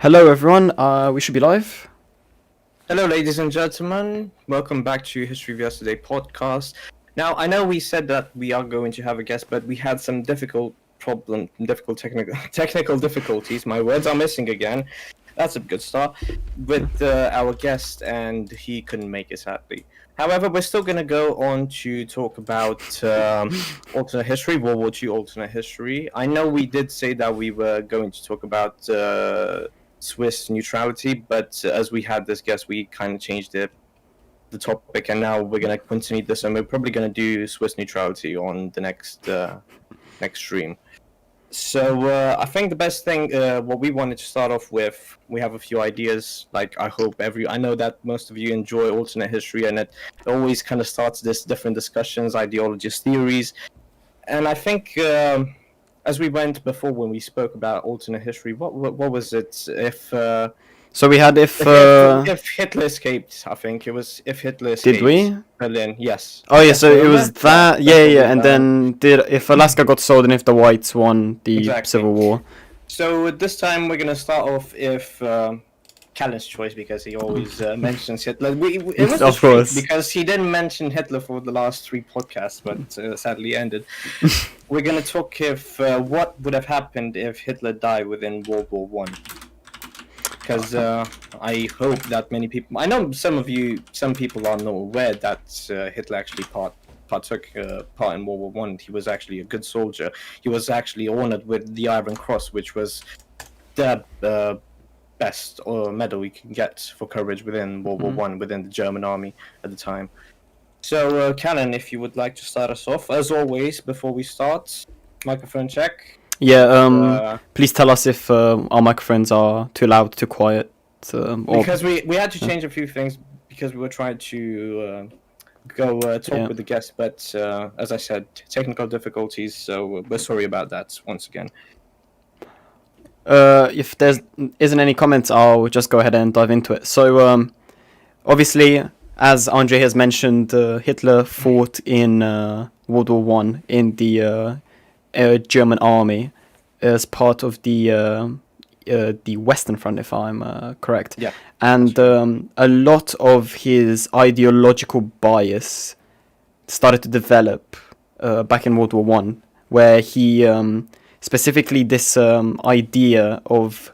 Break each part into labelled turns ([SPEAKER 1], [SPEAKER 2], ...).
[SPEAKER 1] Hello everyone, we should be live.
[SPEAKER 2] Hello, ladies and gentlemen. Welcome back to History of Yesterday podcast. Now, I know we said that we are going to have a guest, but we had some difficult technical difficulties. My words are missing again. That's a good start with our guest, and he couldn't make it sadly. However, we're still going to go on to talk about alternate history, World War II alternate history. I know we did say that we were going to talk about Swiss neutrality, but as we had this guest, we kind of changed the topic, and now we're going to continue this, and we're probably going to do Swiss neutrality on the next stream. So I think the best thing, what we wanted to start off with, we have a few ideas. Like I know that most of you enjoy alternate history, and it always kind of starts this different discussions, ideologies, theories, and I think. As we went before when we spoke about alternate history, what was it?
[SPEAKER 1] So we had if
[SPEAKER 2] Hitler escaped, I think it was if Hitler escaped.
[SPEAKER 1] Did we?
[SPEAKER 2] Berlin, yes.
[SPEAKER 1] Oh yeah,
[SPEAKER 2] Yes,
[SPEAKER 1] so it
[SPEAKER 2] remember?
[SPEAKER 1] was that. Yeah, and then if Alaska got sold and if the Whites won the
[SPEAKER 2] Exactly.
[SPEAKER 1] Civil War.
[SPEAKER 2] So this time we're gonna start off if Calin's choice, because he always mentions Hitler. It was
[SPEAKER 1] Of
[SPEAKER 2] a treat
[SPEAKER 1] course.
[SPEAKER 2] because he didn't mention Hitler for the last 3 podcasts, but sadly ended. We're gonna talk if what would have happened if Hitler died within World War One. Because I hope that many people, I know some people are not aware that Hitler actually partook part in World War One. He was actually a good soldier. He was actually honored with the Iron Cross, which was the best medal you can get for courage within World War One within the German army at the time. So, Calin, if you would like to start us off, as always, before we start, microphone check.
[SPEAKER 1] Yeah. Please tell us if our microphones are too loud, too quiet.
[SPEAKER 2] Because we had to change a few things because we were trying to go talk with the guest, but as I said, technical difficulties. So we're sorry about that once again.
[SPEAKER 1] If there isn't any comments, I'll just go ahead and dive into it. So, obviously, as Andrei has mentioned, Hitler fought in World War One in the German army as part of the Western Front, if I'm correct.
[SPEAKER 2] Yeah.
[SPEAKER 1] And a lot of his ideological bias started to develop back in World War One, where he specifically this idea of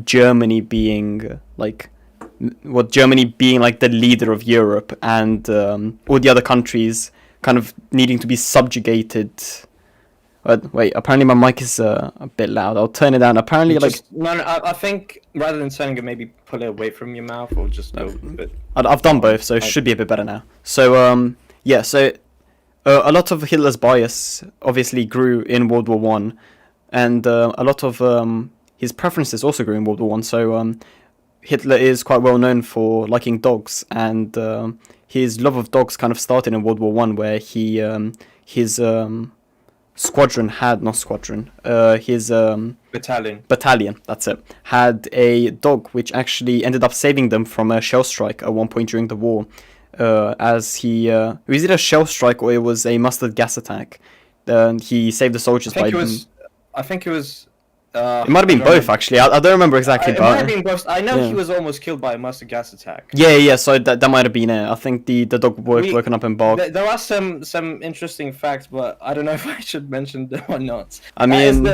[SPEAKER 1] Germany being like the leader of Europe, and all the other countries kind of needing to be subjugated. Wait, apparently my mic is a bit loud. I'll turn it down. Apparently,
[SPEAKER 2] I think rather than saying it, maybe pull it away from your mouth or just go a bit.
[SPEAKER 1] I've done both, so it should be a bit better now. So a lot of Hitler's bias obviously grew in World War One, and a lot of his preferences also grew in World War One. So Hitler is quite well known for liking dogs, and his love of dogs kind of started in World War One, where his battalion, that's it, had a dog which actually ended up saving them from a shell strike at one point during the war. Was it a shell strike or it was a mustard gas attack? He saved the soldiers by.
[SPEAKER 2] I think it was.
[SPEAKER 1] It might have been both, actually. I don't remember exactly,
[SPEAKER 2] it
[SPEAKER 1] but
[SPEAKER 2] might have been both. I know he was almost killed by a mustard gas attack.
[SPEAKER 1] Yeah. So that might have been it. I think the dog woken up in bark.
[SPEAKER 2] There are some interesting facts, but I don't know if I should mention them or not.
[SPEAKER 1] I mean,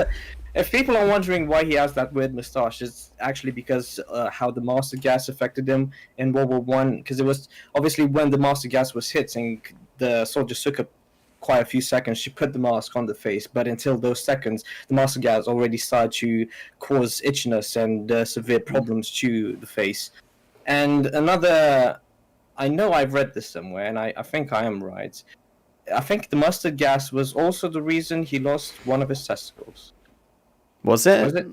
[SPEAKER 2] if people are wondering why he has that weird moustache, it's actually because how the mustard gas affected him in World War One. Because it was obviously when the mustard gas was hitting, the soldiers took up quite a few seconds to put the mask on the face, but until those seconds, the mustard gas already started to cause itchiness and severe problems to the face. And another, I know I've read this somewhere, and I think I am right. I think the mustard gas was also the reason he lost one of his testicles.
[SPEAKER 1] Was it?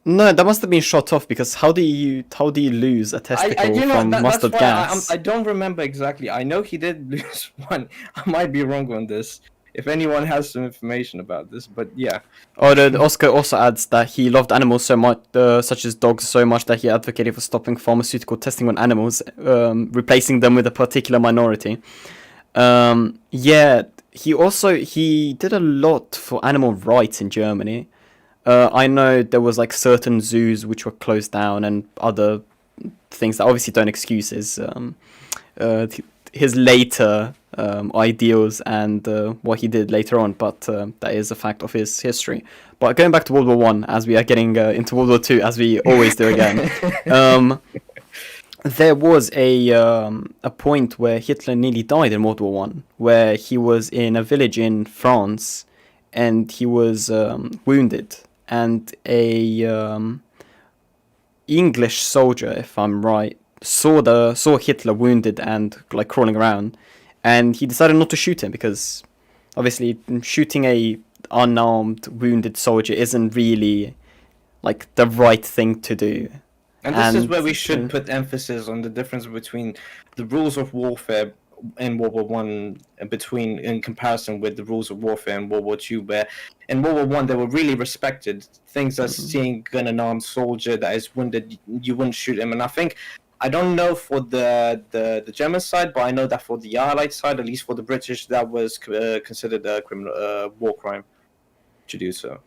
[SPEAKER 1] No, that must have been shot off, because how do you lose a testicle from mustard gas?
[SPEAKER 2] I don't remember exactly. I know he did lose one. I might be wrong on this. If anyone has some information about this, but yeah.
[SPEAKER 1] Oscar also adds that he loved animals so much, such as dogs, so much that he advocated for stopping pharmaceutical testing on animals, replacing them with a particular minority. He did a lot for animal rights in Germany. I know there was like certain zoos which were closed down and other things that obviously don't excuse his later ideals and what he did later on, but that is a fact of his history. But going back to World War One, as we are getting into World War Two, as we always do again, there was a point where Hitler nearly died in World War One, where he was in a village in France, and he was wounded, and a English soldier, if I'm right, saw Hitler wounded and like crawling around, and he decided not to shoot him because obviously shooting a unarmed wounded soldier isn't really like the right thing to do.
[SPEAKER 2] And this is where we should put emphasis on the difference between the rules of warfare in World War One, in comparison with the rules of warfare in World War Two, where in World War One they were really respected. Things as seeing an unarmed soldier that is wounded, you wouldn't shoot him. And I don't know for the German side, but I know that for the Allied side, at least for the British, that was considered a criminal war crime to do so.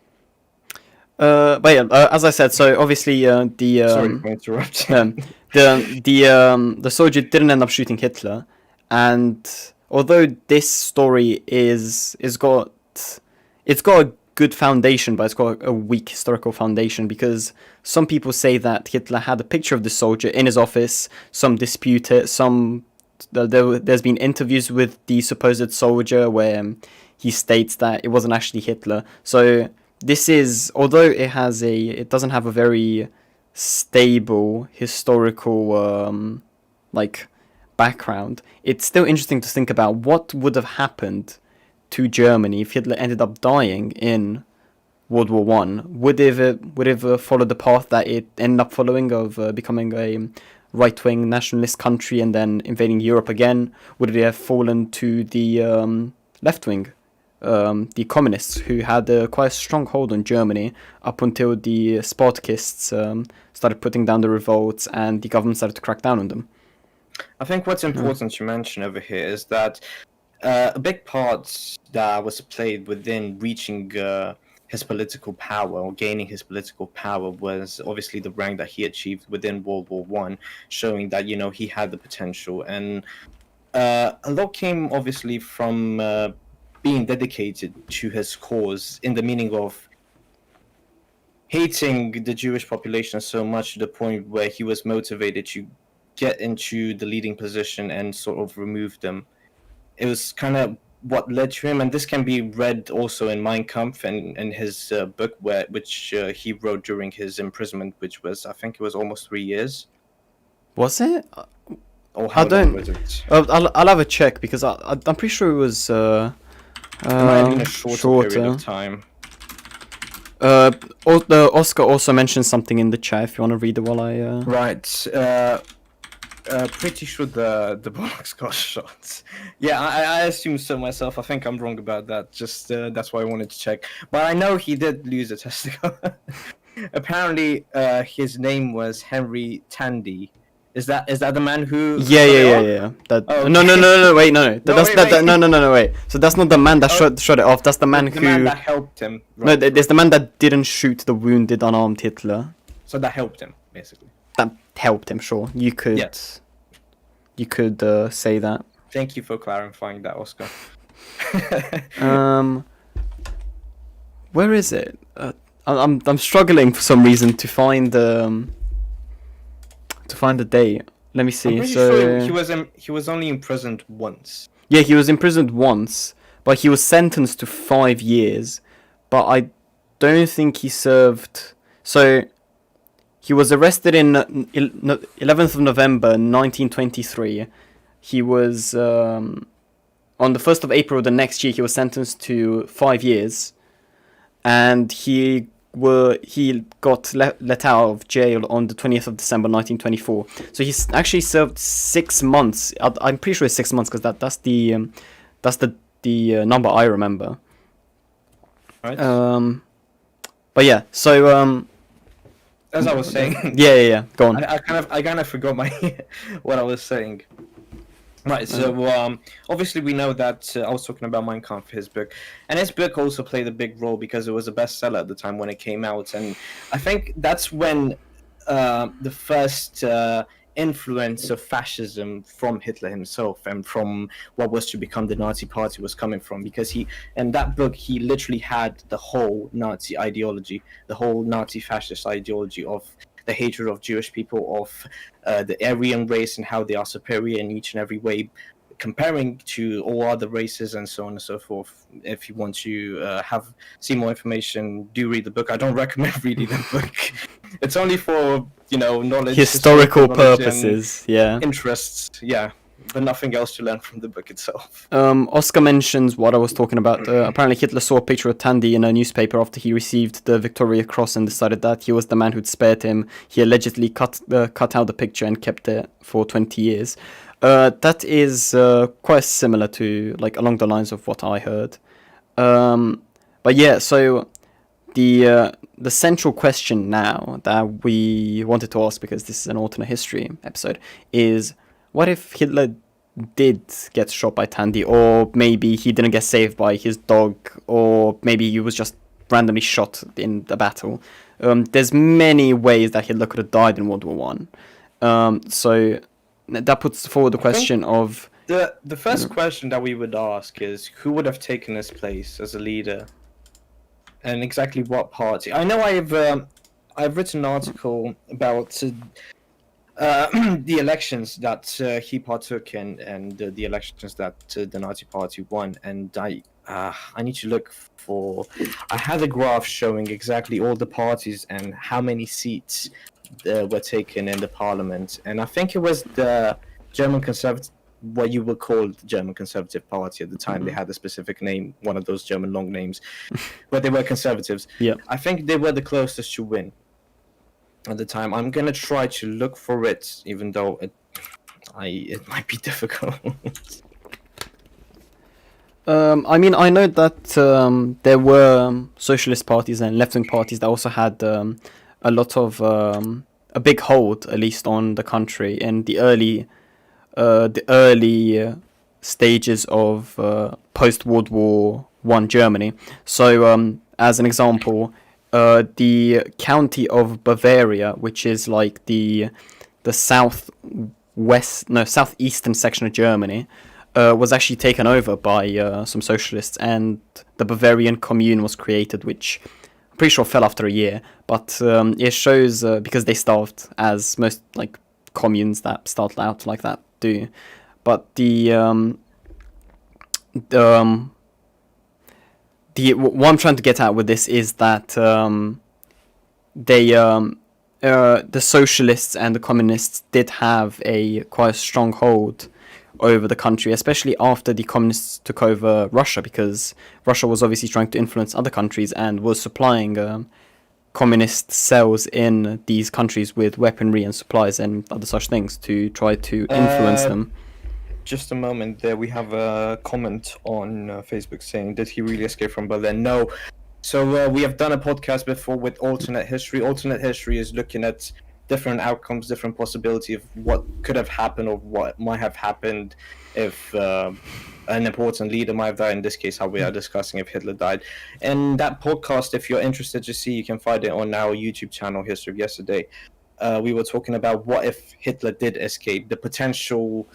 [SPEAKER 1] But yeah, as I said, so obviously
[SPEAKER 2] sorry for interrupting.
[SPEAKER 1] The soldier didn't end up shooting Hitler, and although this story it's got a good foundation, but it's got a weak historical foundation, because some people say that Hitler had a picture of the soldier in his office, some dispute it, there's been interviews with the supposed soldier where he states that it wasn't actually Hitler. So this is, although it doesn't have a very stable historical background, it's still interesting to think about what would have happened to Germany if Hitler ended up dying in World War One. Would it have followed the path that it ended up following of becoming a right-wing nationalist country and then invading Europe again? Would it have fallen to the left wing, the communists, who had quite a strong hold on Germany up until the Spartakists started putting down the revolts and the government started to crack down on them?
[SPEAKER 2] I think what's important to mention over here is that a big part that was played within reaching his political power or gaining his political power was obviously the rank that he achieved within World War One, showing that he had the potential, and a lot came obviously from being dedicated to his cause, in the meaning of hating the Jewish population so much to the point where he was motivated to get into the leading position and sort of remove them. It was kind of what led to him, and this can be read also in Mein Kampf and his book, which he wrote during his imprisonment, which was, I think it was almost 3 years.
[SPEAKER 1] Was it?
[SPEAKER 2] Or how long was it?
[SPEAKER 1] I'll have a check, because I'm pretty sure it was
[SPEAKER 2] it might have been a shorter period of time.
[SPEAKER 1] Oscar also mentioned something in the chat, if you want to read it while I...
[SPEAKER 2] Right. Pretty sure the bollocks got shot. Yeah, I assume so myself. I think I'm wrong about that. Just that's why I wanted to check. But I know he did lose a testicle. Apparently, his name was Henry Tandy. Is that the man who?
[SPEAKER 1] Yeah. That. Oh, okay. No. Wait, no. No. Wait. So that's not the man that shot it off. That's the man
[SPEAKER 2] the man that helped him.
[SPEAKER 1] Right? No, there's the man that didn't shoot the wounded, unarmed Hitler.
[SPEAKER 2] So that helped him, basically.
[SPEAKER 1] That helped him, sure. You could.
[SPEAKER 2] Yes.
[SPEAKER 1] You could say that.
[SPEAKER 2] Thank you for clarifying that, Oscar.
[SPEAKER 1] Where is it? I'm struggling for some reason to find the date. Let me see.
[SPEAKER 2] I'm pretty sure he was only imprisoned once.
[SPEAKER 1] Yeah, he was imprisoned once, but he was sentenced to 5 years. But I don't think he served. So he was arrested in 11th of November 1923. He was on the 1st of April the next year. He was sentenced to 5 years, and he got let out of jail on the 20th of December 1924. So he's actually served 6 months. I'm pretty sure it's 6 months, because that's the number I remember.
[SPEAKER 2] Right.
[SPEAKER 1] But yeah. So
[SPEAKER 2] as I was saying.
[SPEAKER 1] Yeah. Go on.
[SPEAKER 2] I kind of forgot what I was saying. Right, so obviously we know that I was talking about Mein Kampf, his book, and his book also played a big role because it was a bestseller at the time when it came out, and I think that's when the first influence of fascism from Hitler himself and from what was to become the Nazi Party was coming from, because he in that book he literally had the whole Nazi ideology, the whole Nazi fascist ideology of the hatred of Jewish people, of the Aryan race and how they are superior in each and every way, comparing to all other races and so on and so forth. If you want to see more information, do read the book. I don't recommend reading the book. It's only for knowledge,
[SPEAKER 1] Historical
[SPEAKER 2] knowledge
[SPEAKER 1] purposes, yeah.
[SPEAKER 2] interests, yeah, but nothing else to learn from the book itself.
[SPEAKER 1] Oscar mentions what I was talking about. Apparently, Hitler saw a picture of Tandy in a newspaper after he received the Victoria Cross and decided that he was the man who'd spared him. He allegedly cut out the picture and kept it for 20 years. That is quite similar to, like, along the lines of what I heard. But yeah, so the central question now that we wanted to ask, because this is an alternate history episode, is what if Hitler did get shot by Tandy, or maybe he didn't get saved by his dog, or maybe he was just randomly shot in the battle. There's many ways that Hitler could have died in World War One. So that puts forward the question of
[SPEAKER 2] the first question that we would ask is who would have taken his place as a leader, and exactly what party. I know I've written an article about the elections that he partook in, and the elections that the Nazi Party won. And I need to look for. I had a graph showing exactly all the parties and how many seats were taken in the parliament. And I think it was the German Conservative, what you would call the German Conservative Party at the time. They had a specific name, one of those German long names, but they were conservatives.
[SPEAKER 1] Yeah.
[SPEAKER 2] I think they were the closest to win at the time. I'm gonna try to look for it, even though it might be difficult.
[SPEAKER 1] I mean, I know that there were socialist parties and left-wing parties that also had a lot of a big hold, at least on the country in the early stages of post-World War One Germany. So, as an example, the county of Bavaria, which is like the southeastern section of Germany, was actually taken over by some socialists, and the Bavarian Commune was created, which I'm pretty sure fell after a year. But it shows because they starved, as most like communes that start out like that do. But what I'm trying to get at with this is that the socialists and the communists did have a quite strong hold over the country, especially after the communists took over Russia, because Russia was obviously trying to influence other countries and was supplying communist cells in these countries with weaponry and supplies and other such things to try to influence them.
[SPEAKER 2] Just a moment there. We have a comment on Facebook saying, did he really escape from Berlin? No. So we have done a podcast before with alternate history. Alternate history is looking at different outcomes, different possibility of what could have happened or what might have happened if an important leader might have died. In this case, how we are discussing if Hitler died. And that podcast, if you're interested to see, you can find it on our YouTube channel, History of Yesterday. We were talking about what if Hitler did escape, the potential,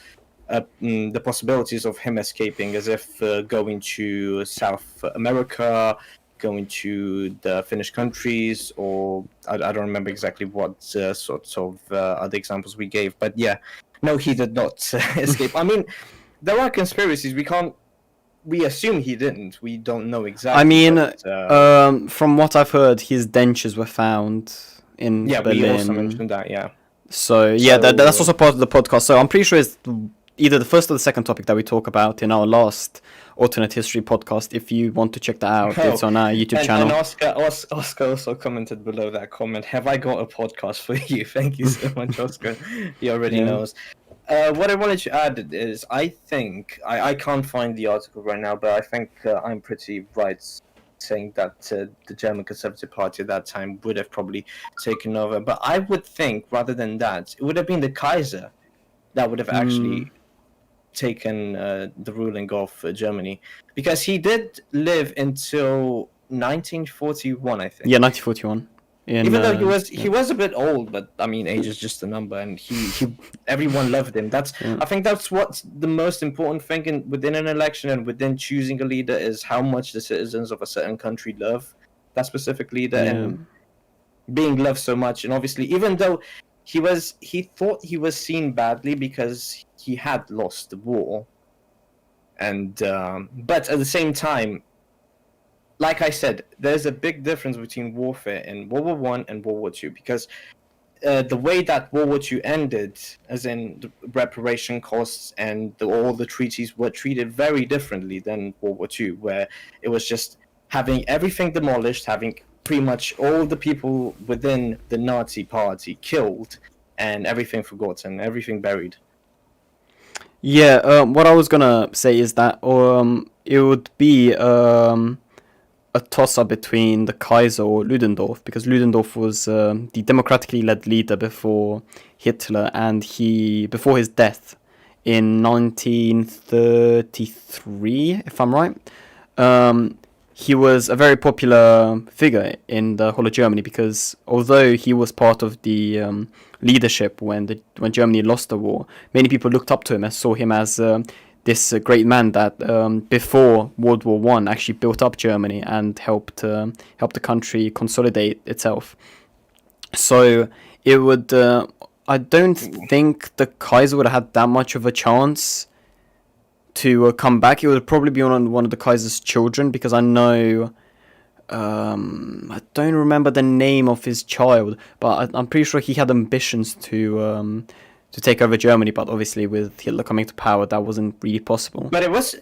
[SPEAKER 2] the possibilities of him escaping, as if going to South America, going to the Finnish countries, or I don't remember exactly what sorts of other examples we gave. But yeah, no, he did not escape. I mean, there are conspiracies. We assume he didn't. We don't know exactly.
[SPEAKER 1] I mean, from what I've heard, his dentures were found in Berlin.
[SPEAKER 2] Yeah, we also mentioned that, yeah.
[SPEAKER 1] So yeah, that's also part of the podcast. So I'm pretty sure it's either the first or the second topic that we talk about in our last alternate history podcast. If you want to check that out, it's on our YouTube channel.
[SPEAKER 2] And Oscar also commented below that comment, have I got a podcast for you? Thank you so much, Oscar. He already knows. What I wanted to add is, I think, I can't find the article right now, but I think I'm pretty right saying that the German Conservative Party at that time would have probably taken over. But I would think, rather than that, it would have been the Kaiser that would have actually taken the ruling of Germany, because he did live until 1941, I think.
[SPEAKER 1] Yeah, 1941.
[SPEAKER 2] Even though he was a bit old, but I mean, age is just a number, and he everyone loved him. I think that's what's the most important thing within an election and within choosing a leader, is how much the citizens of a certain country love that specific leader, and being loved so much. And obviously, even though he thought he was seen badly because he had lost the war, and but at the same time, like I said, there's a big difference between warfare in World War One and World War Two, because the way that World War Two ended, as in the reparation costs and all the treaties, were treated very differently than World War Two, where it was just having everything demolished, having pretty much all the people within the Nazi party killed, and everything forgotten, everything buried.
[SPEAKER 1] Yeah, what I was gonna say is that it would be a toss-up between the Kaiser or Ludendorff, because Ludendorff was the democratically led leader before Hitler, and before his death in 1933, if I'm right, he was a very popular figure in the whole of Germany, because although he was part of the leadership when Germany lost the war, many people looked up to him and saw him as this great man that before World War One actually built up Germany and helped the country consolidate itself. So it would, I don't think the Kaiser would have had that much of a chance to come back. It would probably be on one of the Kaiser's children, because I know, I don't remember the name of his child, but I'm pretty sure he had ambitions to take over Germany, but obviously with Hitler coming to power, that wasn't really possible.
[SPEAKER 2] But it was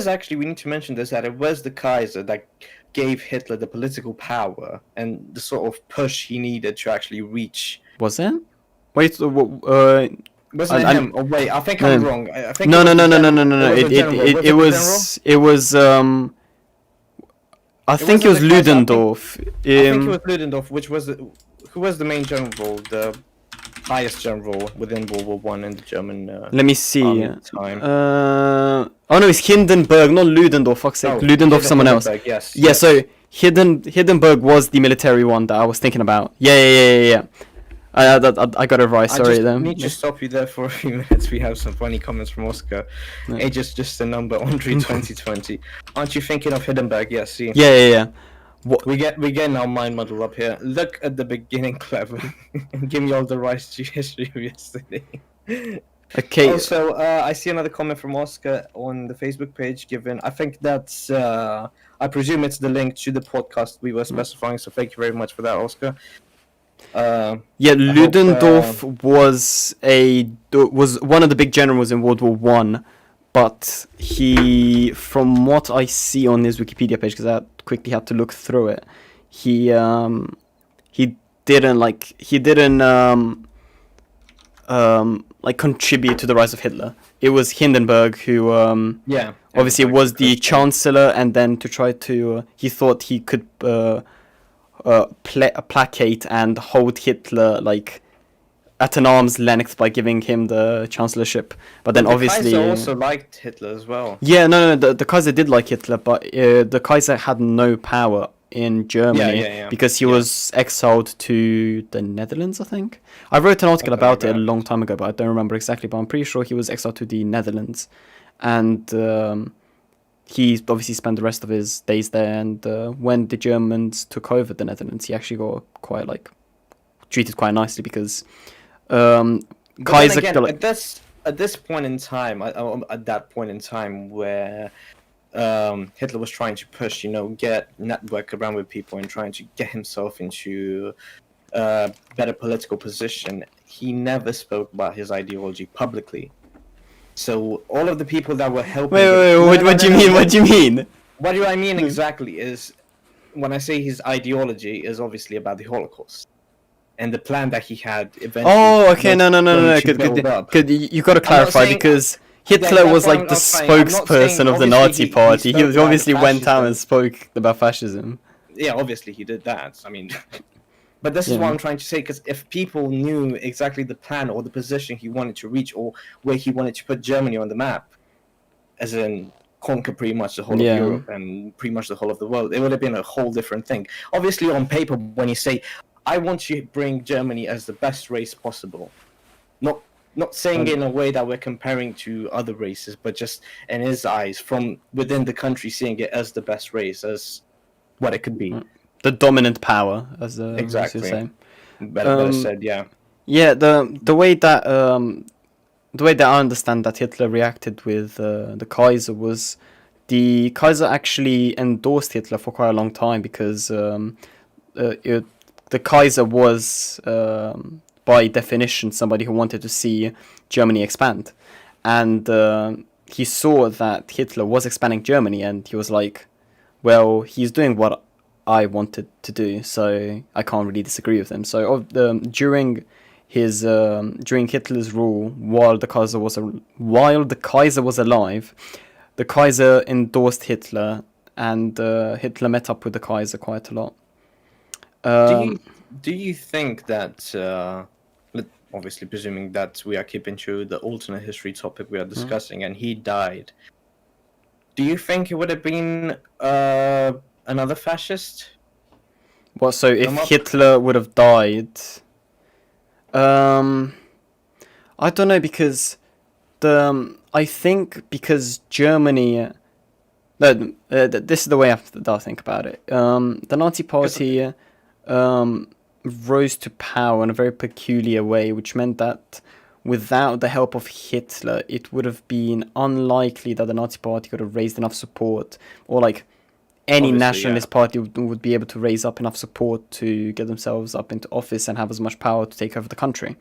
[SPEAKER 2] actually, we need to mention this, that it was the Kaiser that gave Hitler the political power and the sort of push he needed to actually reach.
[SPEAKER 1] Was it? Wait,
[SPEAKER 2] Wasn't it him? Oh wait, I think I'm wrong. I think
[SPEAKER 1] no.
[SPEAKER 2] It
[SPEAKER 1] was. I think it was Ludendorff.
[SPEAKER 2] I think it was Ludendorff, who was the main general, the highest general within World War One in the German.
[SPEAKER 1] Let me see.
[SPEAKER 2] Time.
[SPEAKER 1] Oh no, it's Hindenburg, not Ludendorff. Fuck's sake, Ludendorff, someone else.
[SPEAKER 2] Yes.
[SPEAKER 1] Yeah, yes. So Hindenburg was the military one that I was thinking about. Yeah. I got it right. Sorry,
[SPEAKER 2] I need to stop you there for a few minutes. We have some funny comments from Oscar. Yeah. Age is just a number. Andre 2020. Aren't you thinking of Hindenburg? Yes. See.
[SPEAKER 1] Yeah.
[SPEAKER 2] What? We get our mind muddled up here. Look at the beginning, clever, and give me all the right history of yesterday.
[SPEAKER 1] Okay.
[SPEAKER 2] Also, I see another comment from Oscar on the Facebook page. I think that's, I presume it's the link to the podcast we were specifying. So thank you very much for that, Oscar.
[SPEAKER 1] Ludendorff was one of the big generals in World War One, but he, from what I see on his Wikipedia page, because I quickly had to look through it, he didn't contribute to the rise of Hitler. It was Hindenburg who obviously was the chancellor, and then he thought he could placate and hold Hitler at an arm's length by giving him the chancellorship. But then obviously
[SPEAKER 2] Kaiser also liked Hitler as well.
[SPEAKER 1] Yeah, no, the Kaiser did like Hitler, but the Kaiser had no power in Germany because he was exiled to the Netherlands, I think. I wrote an article about it a long time ago, but I don't remember exactly, but I'm pretty sure he was exiled to the Netherlands, and he obviously spent the rest of his days there, and when the Germans took over the Netherlands, he actually got treated quite nicely, because Kaiser...
[SPEAKER 2] Again, at this point in time, at that point in time where Hitler was trying to push, get network around with people and trying to get himself into a better political position, he never spoke about his ideology publicly. So all of the people that were helping...
[SPEAKER 1] Wait, what do you mean? What do you mean?
[SPEAKER 2] What do I mean exactly is, when I say his ideology is obviously about the Holocaust and the plan that he had eventually...
[SPEAKER 1] Oh, okay, no. Good, you got to clarify, because Hitler was the spokesperson of the Nazi party. He obviously went out and spoke about fascism.
[SPEAKER 2] Yeah, obviously he did that. I mean... But this is what I'm trying to say, because if people knew exactly the plan or the position he wanted to reach, or where he wanted to put Germany on the map, as in conquer pretty much the whole of
[SPEAKER 1] Yeah.
[SPEAKER 2] Europe and pretty much the whole of the world. It would have been a whole different thing. Obviously, on paper, when you say, "I want to bring Germany as the best race possible," not saying it in a way that we're comparing to other races, but just in his eyes, from within the country, seeing it as the best race, as what it could be.
[SPEAKER 1] The dominant power, as you
[SPEAKER 2] Exactly.
[SPEAKER 1] say.
[SPEAKER 2] Better said, yeah.
[SPEAKER 1] Yeah, the way that I understand that Hitler reacted with the Kaiser was the Kaiser actually endorsed Hitler for quite a long time because the Kaiser was by definition somebody who wanted to see Germany expand, and he saw that Hitler was expanding Germany, and he was like, well, he's doing what I wanted to do, so I can't really disagree with him. So during Hitler's rule, while the Kaiser was alive, the Kaiser endorsed Hitler, and Hitler met up with the Kaiser quite a lot.
[SPEAKER 2] Do you think that, obviously presuming that we are keeping to the alternate history topic we are discussing, and he died, do you think it would have been another fascist?
[SPEAKER 1] Well, so if Hitler would have died, I don't know, because I think because Germany. No, this is the way I think about it. The Nazi Party rose to power in a very peculiar way, which meant that without the help of Hitler, it would have been unlikely that the Nazi Party could have raised enough support, or like any nationalist party would be able to raise up enough support to get themselves up into office and have as much power to take over the country.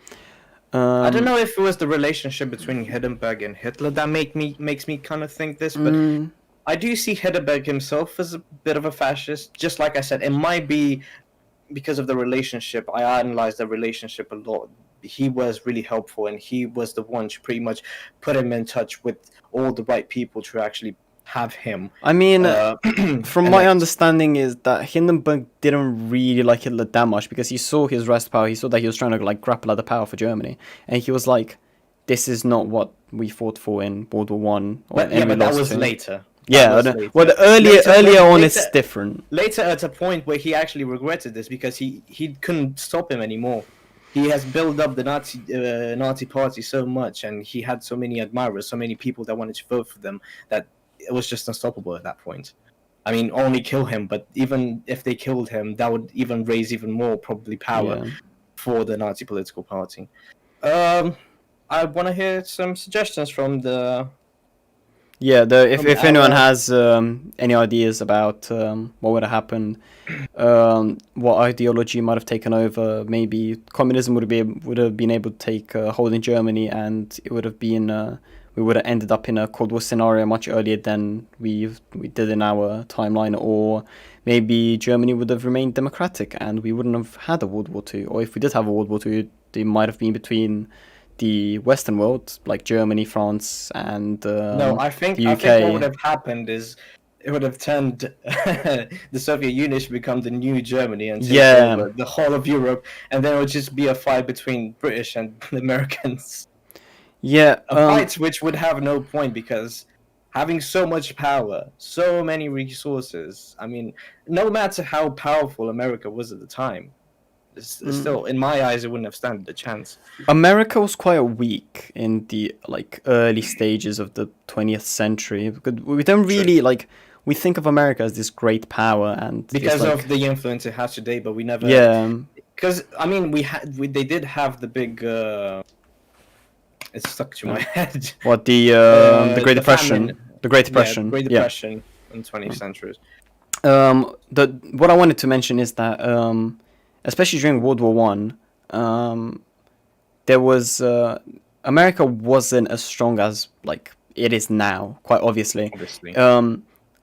[SPEAKER 2] I don't know if it was the relationship between Hindenburg and Hitler that makes me kind of think this, but I do see Hindenburg himself as a bit of a fascist. Just like I said, it might be because of the relationship. I analyzed the relationship a lot. He was really helpful, and he was the one to pretty much put him in touch with all the right people to actually have him.
[SPEAKER 1] I mean, from my understanding is that Hindenburg didn't really like Hitler that much because he saw his rise to power. He saw that he was trying to like grapple at the power for Germany, and he was like, "This is not what we fought for in World War One."
[SPEAKER 2] But that was later.
[SPEAKER 1] Yeah, well, earlier on it's different.
[SPEAKER 2] Later, at a point where he actually regretted this because he couldn't stop him anymore. He has built up the Nazi Party so much, and he had so many admirers, so many people that wanted to vote for them, that it was just unstoppable at that point. I mean, only kill him, but even if they killed him, that would even raise even more probably power for the Nazi political party. I want to hear some suggestions from the...
[SPEAKER 1] Yeah, if anyone has any ideas about what would have happened, what ideology might have taken over, maybe communism would have been able to take hold in Germany, and it would have been we would have ended up in a Cold War scenario much earlier than we did in our timeline, or maybe Germany would have remained democratic and we wouldn't have had a World War II, or if we did have a World War II, it might have been between the Western world, like Germany, France, and
[SPEAKER 2] no, I think what would have happened is it would have turned the Soviet Union to become the new Germany and take over the whole of Europe, and then it would just be a fight between British and Americans.
[SPEAKER 1] Yeah,
[SPEAKER 2] a fight which would have no point because having so much power, so many resources. I mean, no matter how powerful America was at the time, still, in my eyes, it wouldn't have stood a chance.
[SPEAKER 1] America was quite weak in the early stages of the 20th century. We don't really we think of America as this great power, and
[SPEAKER 2] because of the influence it has today, but we never.
[SPEAKER 1] Yeah.
[SPEAKER 2] Because I mean, they did have the big. It's stuck to my head.
[SPEAKER 1] What the Great Depression? The Great Depression.
[SPEAKER 2] Yeah, Great Depression in 20th century.
[SPEAKER 1] What I wanted to mention is that especially during World War One, there was America wasn't as strong as it is now, quite obviously.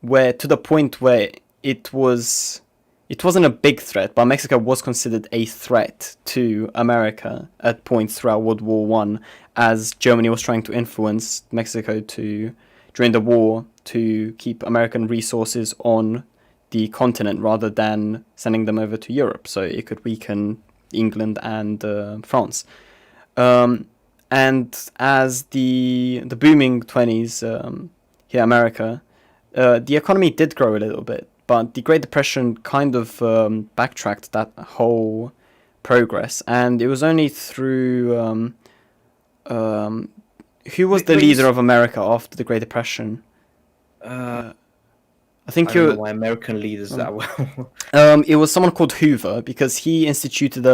[SPEAKER 1] Where to the point where it wasn't a big threat, but Mexico was considered a threat to America at points throughout World War One, as Germany was trying to influence Mexico during the war to keep American resources on the continent rather than sending them over to Europe, so it could weaken England and France. And as the booming 20s here in America, the economy did grow a little bit, but the Great Depression kind of backtracked that whole progress, and it was only through who was the leader of America after the Great Depression? I think
[SPEAKER 2] I don't know why American leaders that well.
[SPEAKER 1] it was someone called Hoover, because he instituted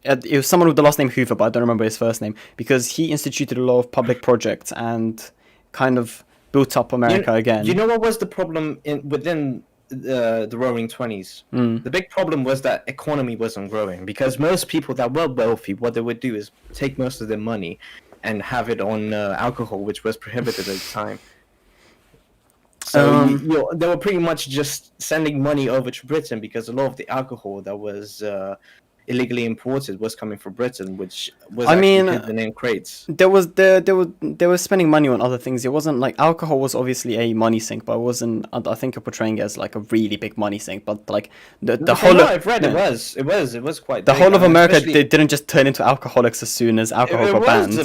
[SPEAKER 1] it was someone with the last name Hoover, but I don't remember his first name, because he instituted a lot of public projects and kind of built up America again.
[SPEAKER 2] You know what was the problem within the Roaring Twenties? The big problem was that economy wasn't growing, because most people that were wealthy, what they would do is take most of their money and have it on alcohol, which was prohibited at the time. So they were pretty much just sending money over to Britain, because a lot of the alcohol that was illegally imported was coming from Britain, which was hidden in crates.
[SPEAKER 1] They were spending money on other things. It wasn't like alcohol was obviously a money sink, but it wasn't. I think you're portraying it as like a really big money sink. But like the whole.
[SPEAKER 2] I've read it was quite.
[SPEAKER 1] The whole of America, they didn't just turn into alcoholics as soon as alcohol got banned.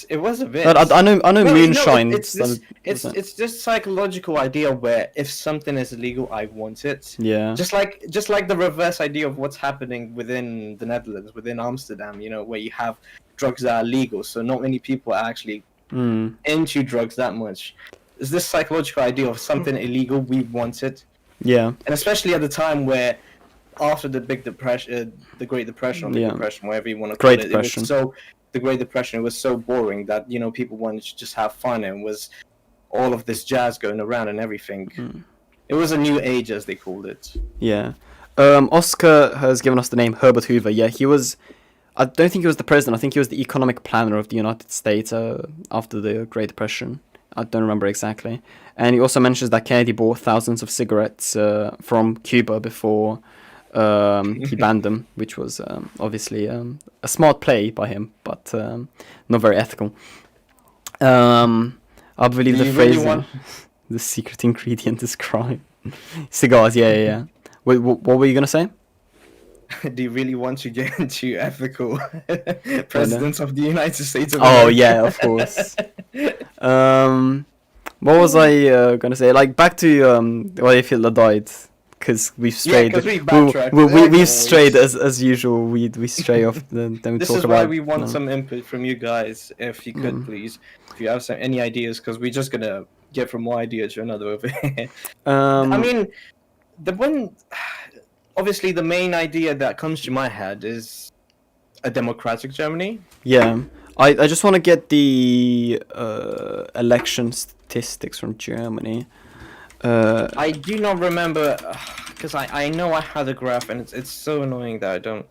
[SPEAKER 2] It was a bit.
[SPEAKER 1] But I know moonshine.
[SPEAKER 2] It's this psychological idea where if something is illegal, I want it.
[SPEAKER 1] Yeah.
[SPEAKER 2] Just like the reverse idea of what's happening within the Netherlands, within Amsterdam, where you have drugs that are legal, so not many people are actually into drugs that much. Is this psychological idea of something illegal, we want it?
[SPEAKER 1] Yeah.
[SPEAKER 2] And especially at the time where, after the Big Depression, the Great Depression, or Big Depression, whatever you want to call it, the Great Depression, it was so boring that people wanted to just have fun, and was all of this jazz going around and everything. It was a new age, as they called it.
[SPEAKER 1] Yeah. Oscar has given us the name Herbert Hoover. Yeah, he was. I don't think he was the president. I think he was the economic planner of the United States after the Great Depression. I don't remember exactly. And he also mentions that Kennedy bought thousands of cigarettes from Cuba before he banned them, which was obviously a smart play by him, but not very ethical. I believe the phrase, the secret ingredient is crime. Cigars, yeah. Wait, what were you going to say?
[SPEAKER 2] Do you really want to get into ethical presidents of the United States of America?
[SPEAKER 1] Oh, yeah, of course. What was I going to say? Like, back to what if Hitler died? Because we've strayed. We've strayed as usual. We stray off. Then we
[SPEAKER 2] this
[SPEAKER 1] talk
[SPEAKER 2] is
[SPEAKER 1] about.
[SPEAKER 2] Why we want some input from you guys, if you could please. If you have any ideas, because we're just gonna get from one idea to another over here. I mean, obviously the main idea that comes to my head is a democratic Germany.
[SPEAKER 1] Yeah, I just want to get the election statistics from Germany.
[SPEAKER 2] I do not remember, because I know I had a graph, and it's so annoying that I don't.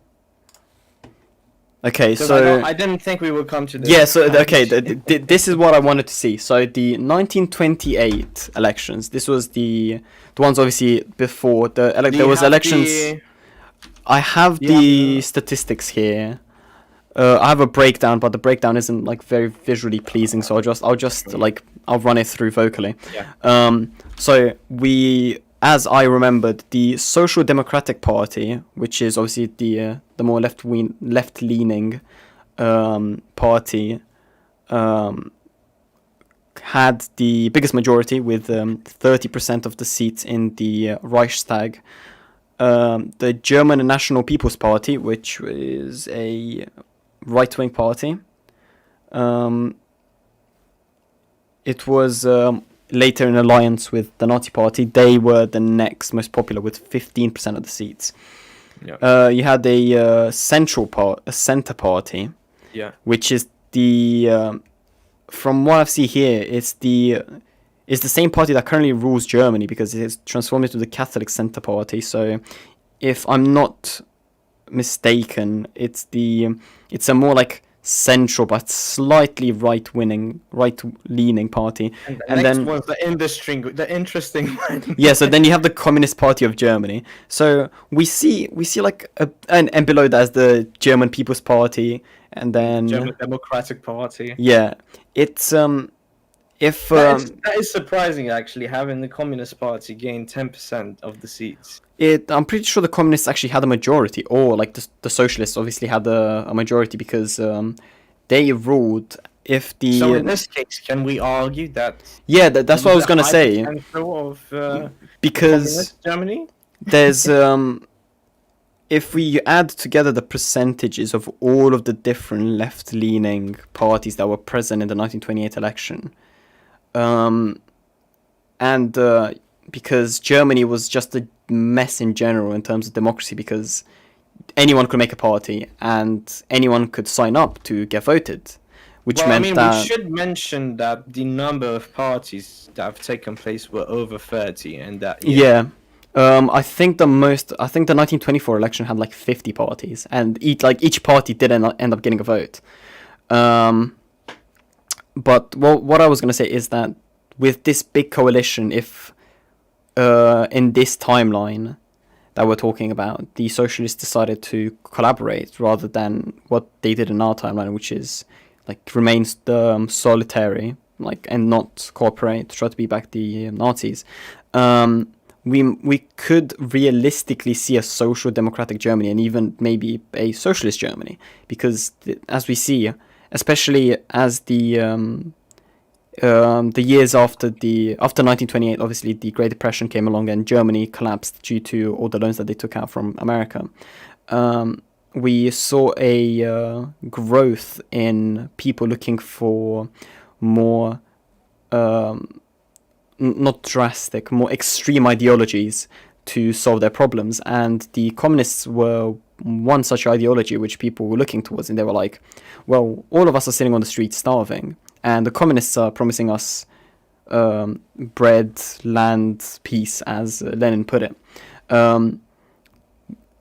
[SPEAKER 1] Okay, so
[SPEAKER 2] I didn't think we would come to this.
[SPEAKER 1] Yeah, so okay, this is what I wanted to see. So the 1928 elections. This was the ones obviously before there was elections. I have the statistics here. I have a breakdown, but the breakdown isn't like very visually pleasing, so I'll run it through vocally.
[SPEAKER 2] Yeah.
[SPEAKER 1] So as I remembered, the Social Democratic Party, which is obviously the more left-leaning party, had the biggest majority with 30% of the seats in the Reichstag. The German National People's Party, which is a right-wing party, it was later in alliance with the Nazi Party. They were the next most popular with 15% of the seats.
[SPEAKER 2] Yeah.
[SPEAKER 1] You had a centre party, which is the from what I've seen here, it's the same party that currently rules Germany, because it has transformed into the Catholic Centre Party. So, if I'm not mistaken, it's a more like central but slightly right-leaning party.
[SPEAKER 2] And then one's the interesting one.
[SPEAKER 1] Yeah, so then you have the Communist Party of Germany. So we see like and below that is the German People's Party, and then
[SPEAKER 2] German Democratic Party.
[SPEAKER 1] Yeah, it's that
[SPEAKER 2] is surprising, actually, having the Communist Party gain 10% of the seats.
[SPEAKER 1] I'm pretty sure the communists actually had a majority, or like the socialists obviously had a majority, because they ruled if
[SPEAKER 2] So in
[SPEAKER 1] the
[SPEAKER 2] this case, can we argue that
[SPEAKER 1] that's what I was
[SPEAKER 2] the
[SPEAKER 1] gonna
[SPEAKER 2] high
[SPEAKER 1] say,
[SPEAKER 2] potential of
[SPEAKER 1] because
[SPEAKER 2] communist Germany?
[SPEAKER 1] there's if we add together the percentages of all of the different left-leaning parties that were present in the 1928 election, and because Germany was just a mess in general in terms of democracy, because anyone could make a party and anyone could sign up to get voted, which
[SPEAKER 2] Well, I
[SPEAKER 1] meant
[SPEAKER 2] mean, we
[SPEAKER 1] that
[SPEAKER 2] should mention that the number of parties that have taken place were over 30 in that year.
[SPEAKER 1] yeah. I think the 1924 election had like 50 parties, and each party didn't end up getting a vote. But what I was gonna say is that with this big coalition, if in this timeline that we're talking about, the socialists decided to collaborate rather than what they did in our timeline, which is like remains solitary, like, and not cooperate, try to beat back the Nazis. We could realistically see a social democratic Germany and even maybe a socialist Germany, because as we see, especially as the years after 1928, obviously the Great Depression came along and Germany collapsed due to all the loans that they took out from America. We saw a growth in people looking for more, not drastic, more extreme ideologies to solve their problems, and the communists were one such ideology which people were looking towards, and they were like, well, all of us are sitting on the streets starving, and the communists are promising us bread, land, peace, as Lenin put it.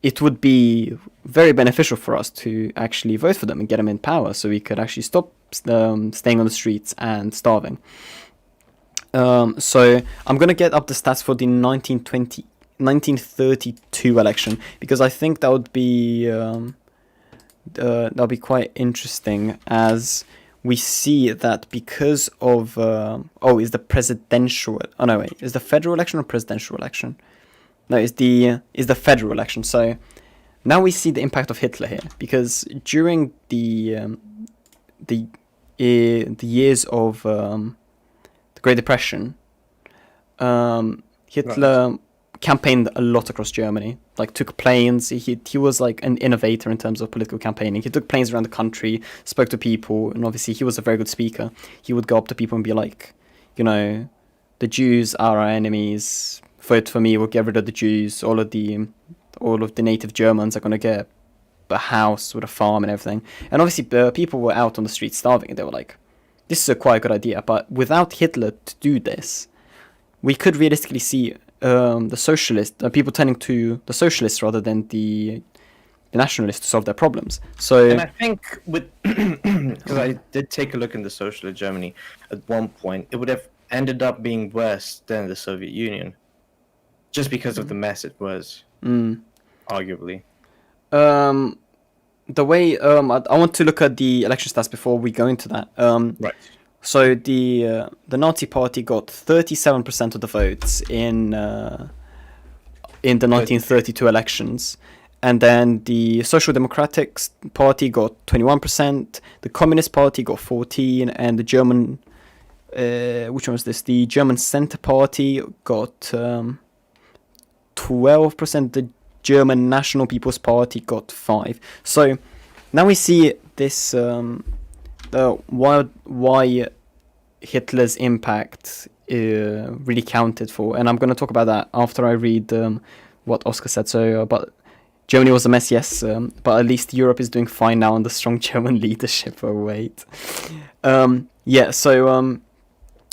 [SPEAKER 1] It would be very beneficial for us to actually vote for them and get them in power, so we could actually stop staying on the streets and starving. So I'm going to get up the stats for the 1932 election, because I think that would be quite interesting, as we see that because of is the presidential, oh no wait, is the federal election or presidential election? No, is the federal election. So now we see the impact of Hitler here, because during the years of the Great Depression, Hitler campaigned a lot across Germany, like took planes. He was like an innovator in terms of political campaigning. He took planes around the country, spoke to people, and obviously he was a very good speaker. He would go up to people and be like, you know, the Jews are our enemies. Vote for me, we'll get rid of the Jews. All of the native Germans are gonna get a house with a farm and everything. And obviously, people were out on the streets starving, and they were like, this is a quite good idea. But without Hitler to do this, we could realistically see the socialists, people turning to the socialists rather than the nationalists to solve their problems. So,
[SPEAKER 2] and I think with because I did take a look in the socialist Germany at one point, it would have ended up being worse than the Soviet Union, just because of the mess it was, arguably.
[SPEAKER 1] The way I want to look at the election stats before we go into that.
[SPEAKER 2] Right.
[SPEAKER 1] So the Nazi Party got 37% of the votes in the 1932 elections, and then the Social Democratic Party got 21%, the Communist Party got 14%, and the German which one was this? The German Center Party got 12%. The German National People's Party got 5%. So now we see this why Hitler's impact really counted for, and I'm going to talk about that after I read what Oscar said. So, but Germany was a mess, yes, but at least Europe is doing fine now under strong German leadership. Oh wait, yeah. So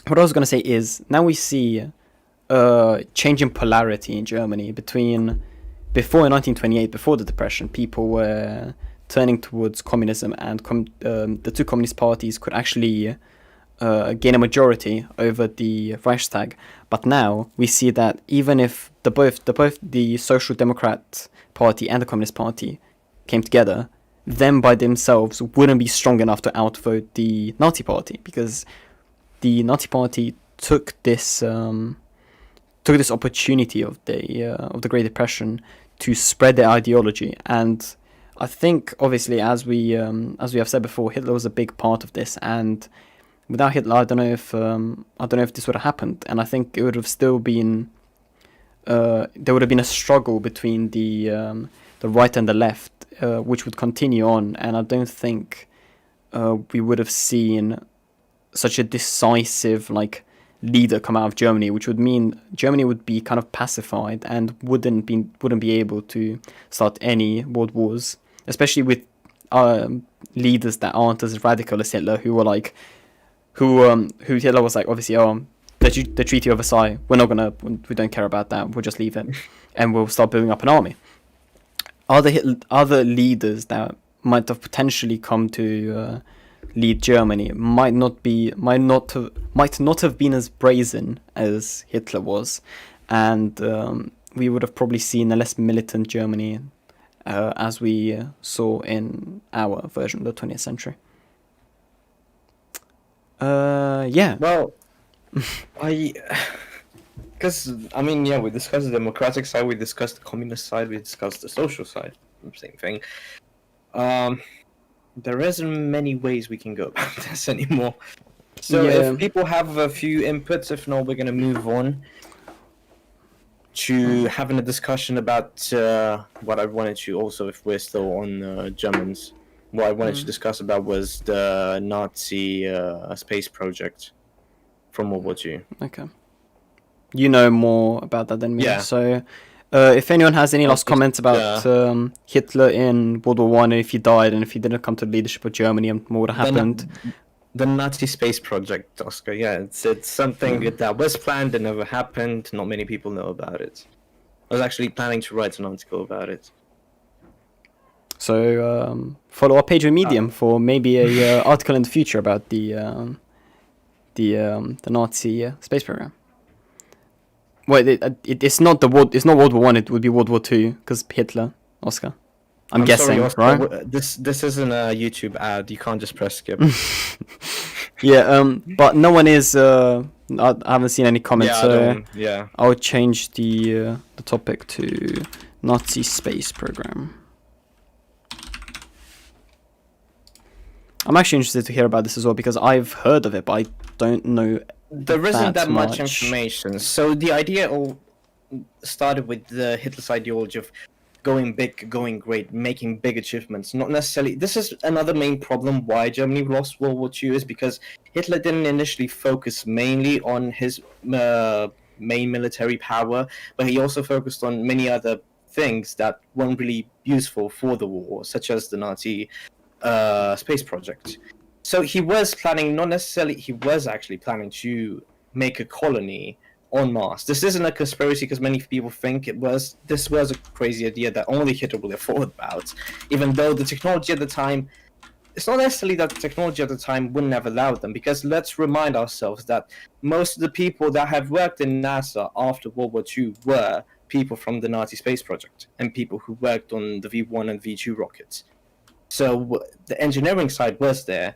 [SPEAKER 1] what I was going to say is now we see change in polarity in Germany between before in 1928, before the Depression, people were turning towards communism, and the two communist parties could actually gain a majority over the Reichstag. But now we see that even if both the Social Democrat Party and the Communist Party came together, them by themselves wouldn't be strong enough to outvote the Nazi Party, because the Nazi Party took this opportunity of the Great Depression to spread their ideology. And I think obviously as we have said before, Hitler was a big part of this, and without Hitler, I don't know if this would have happened, and I think it would have still been there would have been a struggle between the right and the left, which would continue on, and I don't think we would have seen such a decisive leader come out of Germany, which would mean Germany would be kind of pacified and wouldn't be able to start any world wars, especially with leaders that aren't as radical as Hitler, who were who Hitler was like, obviously, the Treaty of Versailles, we don't care about that, we'll just leave it, and we'll start building up an army. Other leaders that might have potentially come to lead Germany might not have been as brazen as Hitler was, and we would have probably seen a less militant Germany as we saw in our version of the 20th century. Yeah.
[SPEAKER 2] Well, because we discussed the democratic side, we discussed the communist side, we discussed the social side, same thing. There isn't many ways we can go about this anymore. So if people have a few inputs, if not, we're gonna move on to having a discussion about what I wanted to also, if we're still on Germans, what I wanted to discuss about was the Nazi space project from World War II.
[SPEAKER 1] Okay. You know more about that than me.
[SPEAKER 2] Yeah.
[SPEAKER 1] So if anyone has any last comments about Hitler in World War One, and if he died, and if he didn't come to the leadership of Germany, and what would have happened?
[SPEAKER 2] The Nazi space project, Oscar. Yeah, it's something that was planned and never happened. Not many people know about it. I was actually planning to write an article about it.
[SPEAKER 1] So follow our page on Medium for maybe a article in the future about the Nazi space program. Well, it's not World War One. It would be World War Two because Hitler, Oscar. I'm guessing,
[SPEAKER 2] sorry, Oscar,
[SPEAKER 1] right?
[SPEAKER 2] This isn't a YouTube ad. You can't just press skip.
[SPEAKER 1] Yeah. But no one is. I haven't seen any comments. I'll change the topic to Nazi space program. I'm actually interested to hear about this as well because I've heard of it, but I don't know.
[SPEAKER 2] There isn't that much information. So the idea all started with Hitler's ideology of going big, going great, making big achievements. Not necessarily. This is another main problem why Germany lost World War II, is because Hitler didn't initially focus mainly on his main military power, but he also focused on many other things that weren't really useful for the war, such as the Nazi space project. So he was actually planning to make a colony on Mars. This isn't a conspiracy because many people think it was. This was a crazy idea that only Hitler would have thought about, even though the technology at the time, it's not necessarily that the technology at the time wouldn't have allowed them, because let's remind ourselves that most of the people that have worked in NASA after World War II were people from the Nazi space project and people who worked on the V1 and V2 rockets. So the engineering side was there,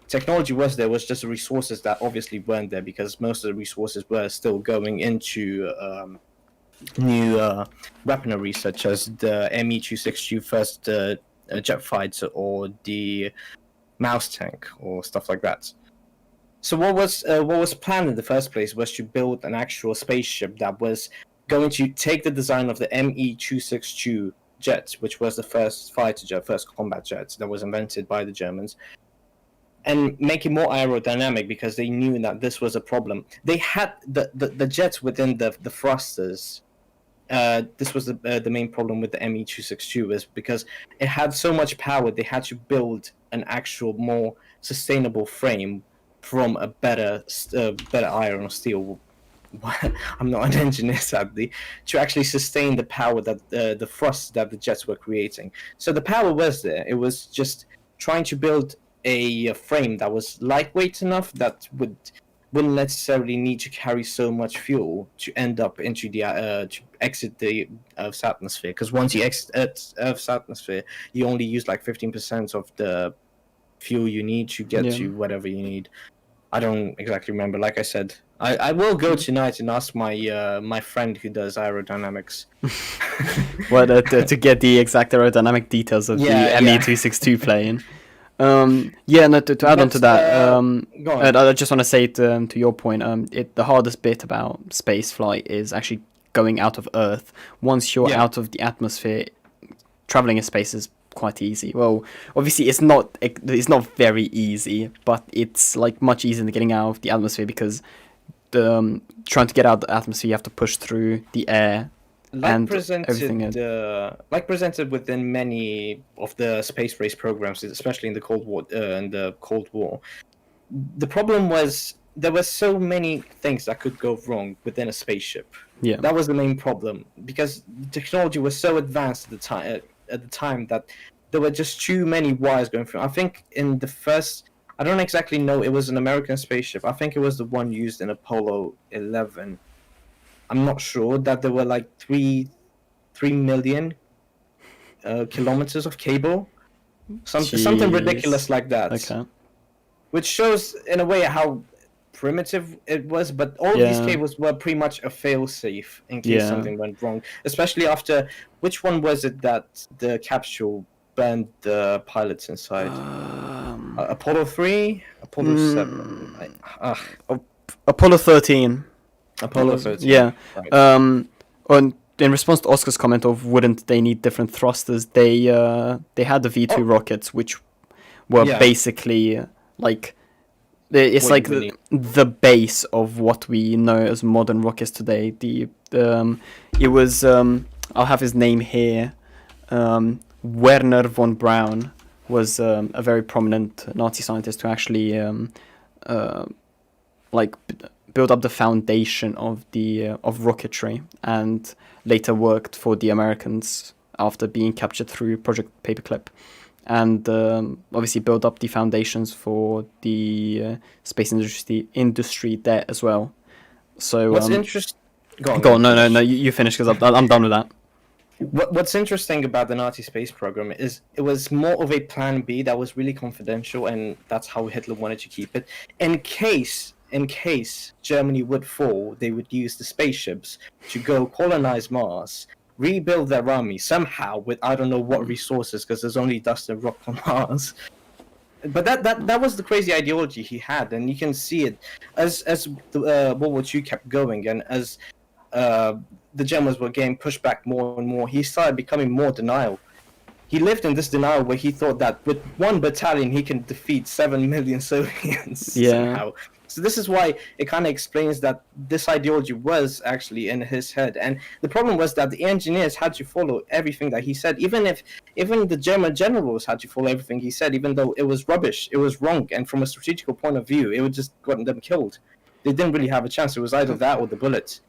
[SPEAKER 2] technology was there, was just the resources that obviously weren't there, because most of the resources were still going into new weaponry, such as the Me-262 first jet fighter or the mouse tank or stuff like that. So what was planned in the first place was to build an actual spaceship that was going to take the design of the Me-262 jet, which was the first fighter jet, first combat jet that was invented by the Germans, and make it more aerodynamic, because they knew that this was a problem. They had the jets within the thrusters. This was the main problem with the Me-262, is because it had so much power, they had to build an actual more sustainable frame from a better iron or steel. I'm not an engineer, sadly, to actually sustain the power that the thrust that the jets were creating. So the power was there. It was just trying to build a frame that was lightweight enough that wouldn't necessarily need to carry so much fuel to end up into the to exit the Earth's atmosphere. Because once you exit Earth's atmosphere, you only use like 15% of the fuel you need to get to whatever you need. I don't exactly remember. Like I said, I will go tonight and ask my my friend who does aerodynamics
[SPEAKER 1] What to get the exact aerodynamic details of the ME262 plane. Yeah, no, to add on to that,
[SPEAKER 2] Go on.
[SPEAKER 1] I just want to say to your point, the hardest bit about space flight is actually going out of Earth. Once you're
[SPEAKER 2] Yeah.
[SPEAKER 1] out of the atmosphere, traveling in space is quite easy. Well, obviously it's not very easy, but it's like much easier than getting out of the atmosphere because trying to get out of the atmosphere, you have to push through the air. And everything is
[SPEAKER 2] Like presented within many of the space race programs, especially in the Cold War. The problem was there were so many things that could go wrong within a spaceship.
[SPEAKER 1] Yeah.
[SPEAKER 2] That was the main problem because technology was so advanced at the time that there were just too many wires going through. I think in the first, I don't exactly know, it was an American spaceship. I think it was the one used in Apollo 11. I'm not sure that there were like 3 million kilometers of cable, something ridiculous like that.
[SPEAKER 1] Okay.
[SPEAKER 2] Which shows in a way how primitive it was, but all of these cables were pretty much a fail-safe in case something went wrong. Especially after, which one was it that the capsule burned the pilots inside? Apollo 3, Apollo 7.
[SPEAKER 1] Apollo 13.
[SPEAKER 2] Apollo 13.
[SPEAKER 1] Yeah.
[SPEAKER 2] Right.
[SPEAKER 1] In response to Oscar's comment of wouldn't they need different thrusters, they had the V2 rockets, which were basically like it's like the base of what we know as modern rockets today. It was I'll have his name here. Werner von Braun was a very prominent Nazi scientist who actually built up the foundation of rocketry, and later worked for the Americans after being captured through Project Paperclip, and obviously built up the foundations for the space industry there as well. So
[SPEAKER 2] what's interesting?
[SPEAKER 1] Go on. No. You finish because I'm done with that.
[SPEAKER 2] What's interesting about the Nazi space program is it was more of a plan B that was really confidential, and that's how Hitler wanted to keep it. In case Germany would fall, they would use the spaceships to go colonize Mars, rebuild their army somehow with I don't know what resources, because there's only dust and rock on Mars. But that was the crazy ideology he had, and you can see it as the World War II kept going, and as the Germans were getting pushed back more and more, he started becoming more denial. He lived in this denial where he thought that with one battalion he can defeat 7 million Soviets somehow. So this is why it kind of explains that this ideology was actually in his head. And the problem was that the engineers had to follow everything that he said, even the German generals had to follow everything he said, even though it was rubbish, it was wrong, and from a strategical point of view, it would just gotten them killed. They didn't really have a chance. It was either that or the bullets.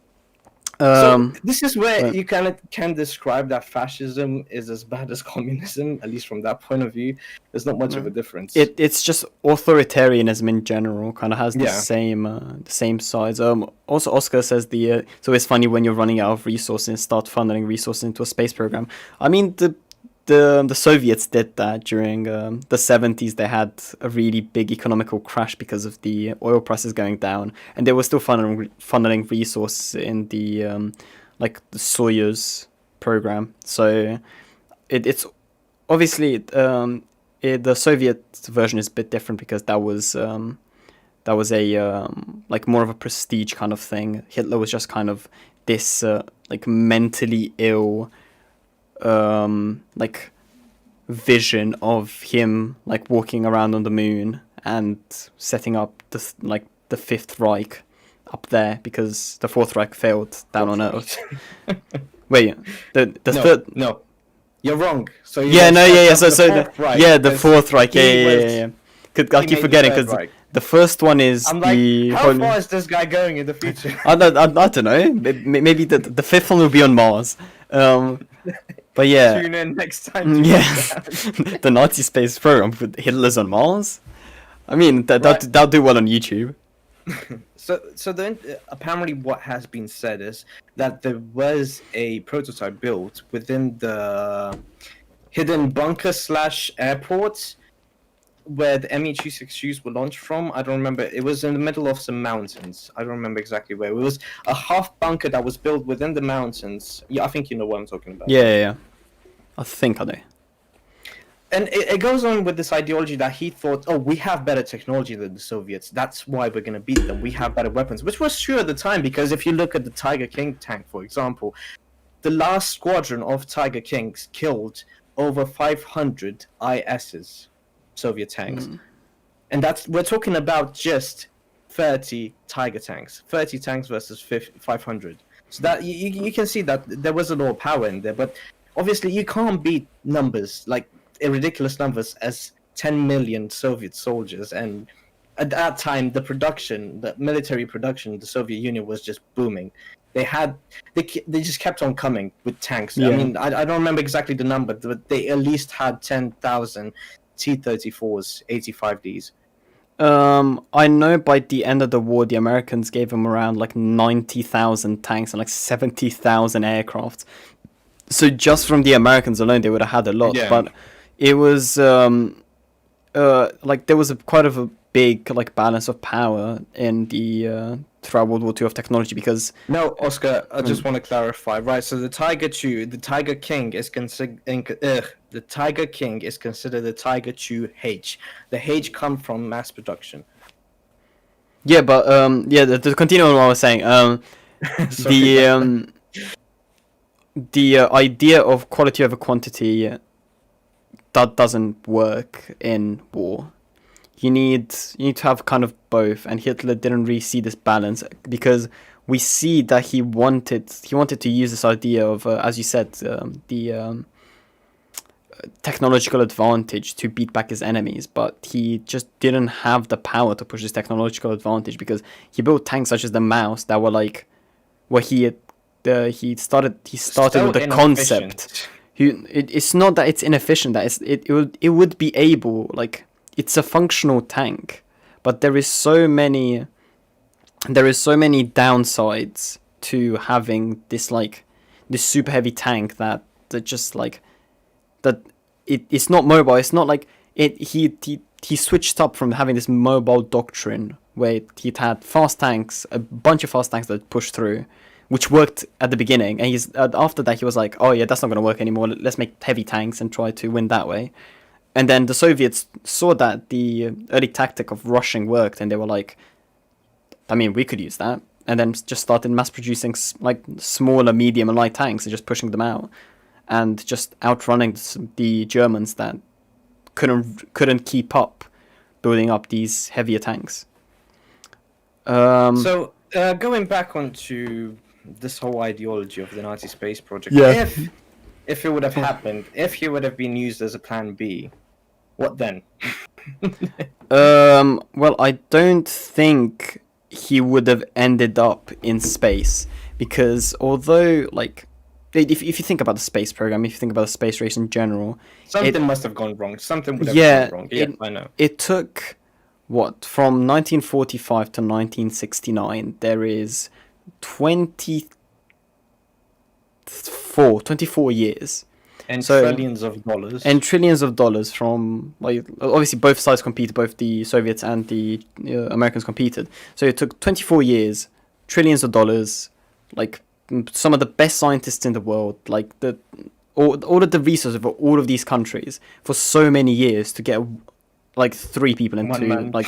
[SPEAKER 2] So this is where you can describe that fascism is as bad as communism, at least from that point of view. There's not much of a difference.
[SPEAKER 1] It's just authoritarianism in general kind of has the same sides. Also, Oscar says so it's funny when you're running out of resources, start funneling resources into a space program. I mean, the Soviets did that during the 70s. They had a really big economical crash because of the oil prices going down, and they were still funneling resources in the the Soyuz program. So it's obviously the Soviet version is a bit different because that was a more of a prestige kind of thing. Hitler was just kind of this mentally ill vision of him walking around on the moon and setting up the Fifth Reich up there because the Fourth Reich failed down on Earth. Wait, the third?
[SPEAKER 2] No, you're wrong. So
[SPEAKER 1] the Fourth Reich. Yeah. I keep forgetting because the first one is
[SPEAKER 2] how far is this guy going in the future?
[SPEAKER 1] I don't know. Maybe the fifth one will be on Mars. But yeah,
[SPEAKER 2] tune in next time.
[SPEAKER 1] The Nazi space program with Hitler's on Mars. I mean, that'll do well on YouTube.
[SPEAKER 2] So then, apparently, what has been said is that there was a prototype built within the hidden bunker / airport, where the Me-262s were launched from. I don't remember. It was in the middle of some mountains. I don't remember exactly where. It was a half bunker that was built within the mountains. Yeah, I think you know what I'm talking about.
[SPEAKER 1] Yeah. I think I do.
[SPEAKER 2] And it goes on with this ideology that he thought, oh, we have better technology than the Soviets. That's why we're going to beat them. We have better weapons, which was true at the time, because if you look at the Tiger King tank, for example, the last squadron of Tiger Kings killed over 500 ISs, Soviet tanks. And we're talking about just 30 Tiger tanks. 30 tanks versus 500. So that you can see that there was a lot of power in there, but obviously you can't beat numbers like ridiculous numbers as 10 million Soviet soldiers, and at that time the military production in the Soviet Union was just booming. They just kept on coming with tanks.
[SPEAKER 1] Yeah.
[SPEAKER 2] I mean, I don't remember exactly the number, but they at least had 10,000 T-34s, 85Ds.
[SPEAKER 1] I know by the end of the war, the Americans gave them around like 90,000 tanks and like 70,000 aircraft. So just from the Americans alone, they would have had a lot.
[SPEAKER 2] Yeah.
[SPEAKER 1] But it was like there was quite of a big like balance of power in the throughout World War II of technology, because
[SPEAKER 2] No, Oscar, I just want to clarify, right? So the Tiger King is considered the Tiger King is considered the Tiger II H. The H come from mass production.
[SPEAKER 1] yeah, but to continue on what I was saying,
[SPEAKER 2] Sorry.
[SPEAKER 1] the idea of quality over quantity, that doesn't work in war. You need to have kind of both, and Hitler didn't really see this balance, because we see that he wanted to use this idea of, as you said, the technological advantage to beat back his enemies, but he just didn't have the power to push this technological advantage, because he built tanks such as the Mouse that were like, where he started with the concept. It's not that it's inefficient, that it would be able, like, it's a functional tank, but there is so many downsides to having this super heavy tank that just like that it's not mobile. It's not like he switched up from having this mobile doctrine where he'd had fast tanks, a bunch of fast tanks that pushed through, which worked at the beginning, and after that he was like, oh yeah, that's not going to work anymore, let's make heavy tanks and try to win that way. And then the Soviets saw that the early tactic of rushing worked, and they were like, I mean, we could use that. And then just started mass producing like smaller, medium, and light tanks and just pushing them out, and just outrunning the Germans that couldn't keep up, building up these heavier tanks.
[SPEAKER 2] So going back onto this whole ideology of the Nazi space project,
[SPEAKER 1] Yeah.
[SPEAKER 2] if it would have happened, if he would have been used as a plan B, what then?
[SPEAKER 1] Well, I don't think he would have ended up in space, because although, like, if you think about the space program, if you think about the space race in general,
[SPEAKER 2] Something must have gone wrong. Something would have
[SPEAKER 1] Yeah,
[SPEAKER 2] gone wrong. Yeah, I know.
[SPEAKER 1] it took, what, from 1945 to 1969, there is 24 years.
[SPEAKER 2] And
[SPEAKER 1] So-
[SPEAKER 2] trillions of dollars.
[SPEAKER 1] And trillions of dollars from, like, obviously both sides competed, both the Soviets and the Americans competed. So it took 24 years, trillions of dollars, like some of the best scientists in the world, like all of the resources of all of these countries for so many years to get like 3 people
[SPEAKER 2] One
[SPEAKER 1] into
[SPEAKER 2] man. Yeah.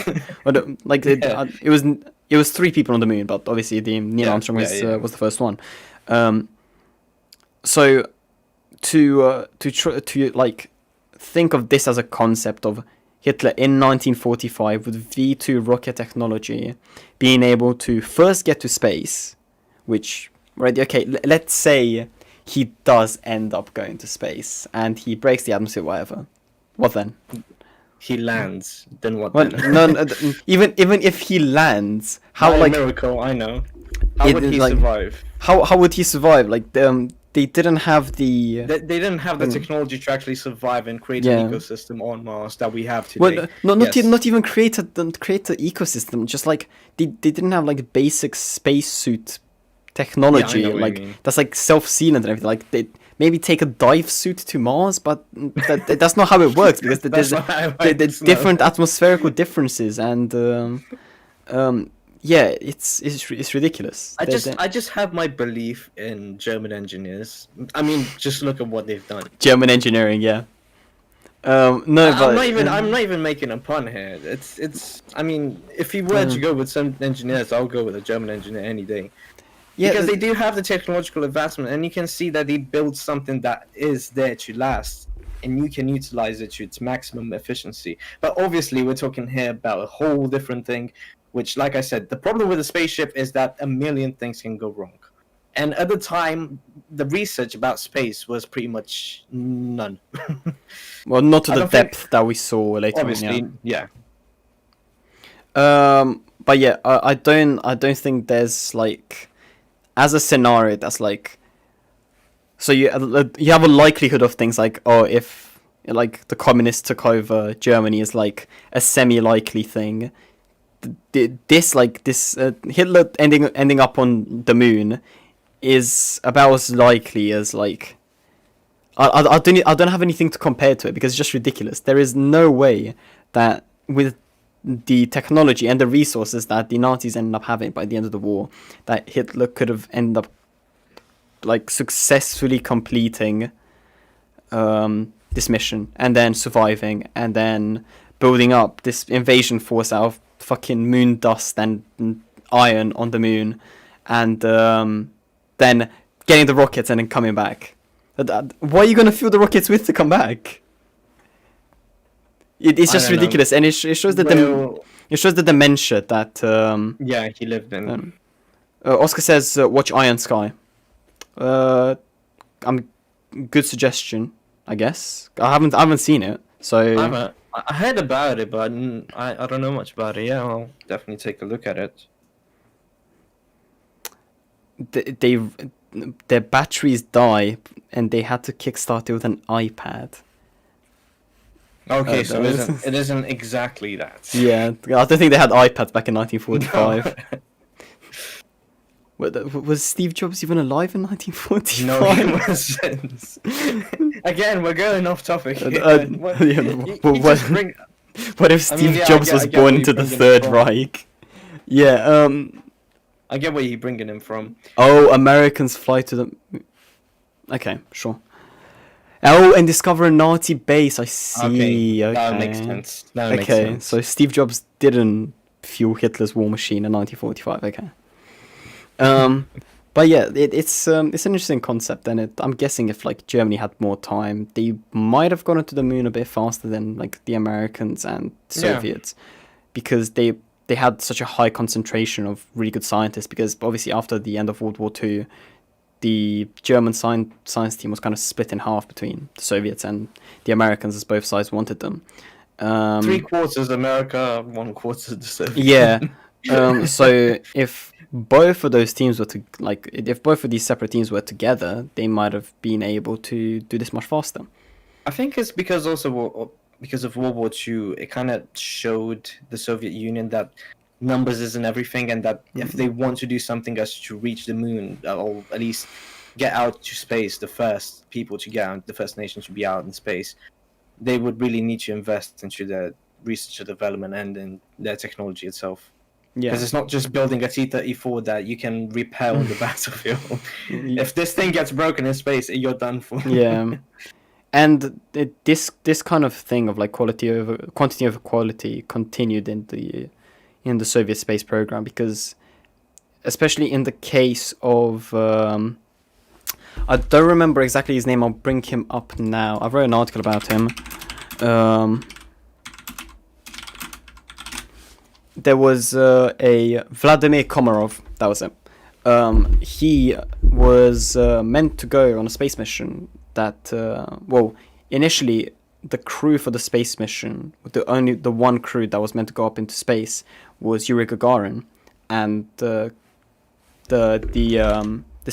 [SPEAKER 1] it was 3 people on the moon, but obviously the Neil Armstrong was the first one. So to like think of this as a concept of Hitler in 1945 with V2 rocket technology being able to first get to space, which, right, okay, let's say he does end up going to space and he breaks the atmosphere, whatever. What then?
[SPEAKER 2] He lands. Then what?
[SPEAKER 1] Well,
[SPEAKER 2] Then?
[SPEAKER 1] no, even if he lands, how
[SPEAKER 2] Not a
[SPEAKER 1] like
[SPEAKER 2] miracle? I know. How
[SPEAKER 1] It
[SPEAKER 2] would
[SPEAKER 1] is
[SPEAKER 2] he
[SPEAKER 1] like-
[SPEAKER 2] survive?
[SPEAKER 1] how would he survive? Like they didn't have the
[SPEAKER 2] They didn't have the technology to actually survive and create
[SPEAKER 1] Yeah.
[SPEAKER 2] an ecosystem on Mars that we have today.
[SPEAKER 1] well, not
[SPEAKER 2] Yes.
[SPEAKER 1] not even create the ecosystem. Just like they didn't have like basic spacesuit technology,
[SPEAKER 2] Yeah, I know what you
[SPEAKER 1] like
[SPEAKER 2] mean.
[SPEAKER 1] that's like self-sealant and everything. Like they maybe take a dive suit to Mars, but that's not how it works because
[SPEAKER 2] That's
[SPEAKER 1] there's
[SPEAKER 2] not how it
[SPEAKER 1] the
[SPEAKER 2] works, no.
[SPEAKER 1] different atmospherical differences and yeah, it's ridiculous.
[SPEAKER 2] I just have my belief in German engineers. I mean, just look at what they've done.
[SPEAKER 1] German engineering, yeah. No,
[SPEAKER 2] I'm
[SPEAKER 1] but
[SPEAKER 2] not even I'm not even making a pun here. It's I mean, if you were to go with some engineers, I'll go with a German engineer any day.
[SPEAKER 1] yeah,
[SPEAKER 2] Because they do have the technological advancement, and you can see that they build something that is there to last, and you can utilize it to its maximum efficiency. But obviously, we're talking here about a whole different thing, which, like I said, the problem with a spaceship is that a million things can go wrong. And at the time, the research about space was pretty much none.
[SPEAKER 1] well, not to
[SPEAKER 2] I
[SPEAKER 1] the
[SPEAKER 2] don't think,
[SPEAKER 1] depth that we saw later on. Yeah.
[SPEAKER 2] obviously, yeah.
[SPEAKER 1] But yeah, I don't think there's like, as a scenario that's like, so you have a likelihood of things like, oh, if like the communists took over Germany is like a semi-likely thing. This Hitler ending up on the moon is about as likely as like I don't have anything to compare to it because it's just ridiculous. There is no way that with the technology and the resources that the Nazis ended up having by the end of the war, that Hitler could have ended up like successfully completing this mission and then surviving and then building up this invasion force out of fucking moon dust and iron on the moon and then getting the rockets and then coming back. What are you going to fuel the rockets with to come back? It's just ridiculous, and it shows that it shows the dementia that.
[SPEAKER 2] Yeah, he lived in.
[SPEAKER 1] Oscar says, "Watch Iron Sky." I'm good suggestion, I guess. I haven't seen it, so.
[SPEAKER 2] I heard about it, but I don't know much about it. Yeah, I'll definitely take a look at it.
[SPEAKER 1] Their batteries die, and they had to kickstart it with an iPad.
[SPEAKER 2] Okay, so it isn't exactly that.
[SPEAKER 1] Yeah, I don't think they had iPads back in 1945. Was Steve Jobs even alive in 1945?
[SPEAKER 2] No, he wasn't. Again, we're going off topic.
[SPEAKER 1] What if Steve Jobs was born into the Third Reich? Yeah.
[SPEAKER 2] I get where you're bringing him from.
[SPEAKER 1] Oh, Americans fly to the. Okay, sure. Oh, and discover a Nazi base. I see. Okay.
[SPEAKER 2] That makes sense. Makes sense.
[SPEAKER 1] So Steve Jobs didn't fuel Hitler's war machine in 1945. Okay. But yeah, it's an interesting concept, and I'm guessing if like Germany had more time, they might have gone to the moon a bit faster than like the Americans and Soviets, because they had such a high concentration of really good scientists. Because obviously after the end of World War II, the German science team was kind of split in half between the Soviets and the Americans, as both sides wanted them.
[SPEAKER 2] 3/4 America, 1/4 the Soviets.
[SPEAKER 1] Yeah. So if both of those teams were if both of these separate teams were together, they might have been able to do this much faster.
[SPEAKER 2] I think it's because of World War II, it kind of showed the Soviet Union that numbers isn't everything, and that if they want to do something as to reach the moon, or at least get out to space, the first people to get out, the first nation to be out in space, they would really need to invest into their research and development and in their technology itself.
[SPEAKER 1] Yeah,
[SPEAKER 2] because it's not just building a T-34 that you can repair on the battlefield. If this thing gets broken in space, you're done for.
[SPEAKER 1] Yeah, and this kind of thing of like quantity over quality continued in the Soviet space program, because especially in the case of I don't remember exactly his name. I'll bring him up now. I wrote an article about him. There was a Vladimir Komarov. That was it. He was meant to go on a space mission that, initially the crew for the space mission, the one crew that was meant to go up into space was Yuri Gagarin, and this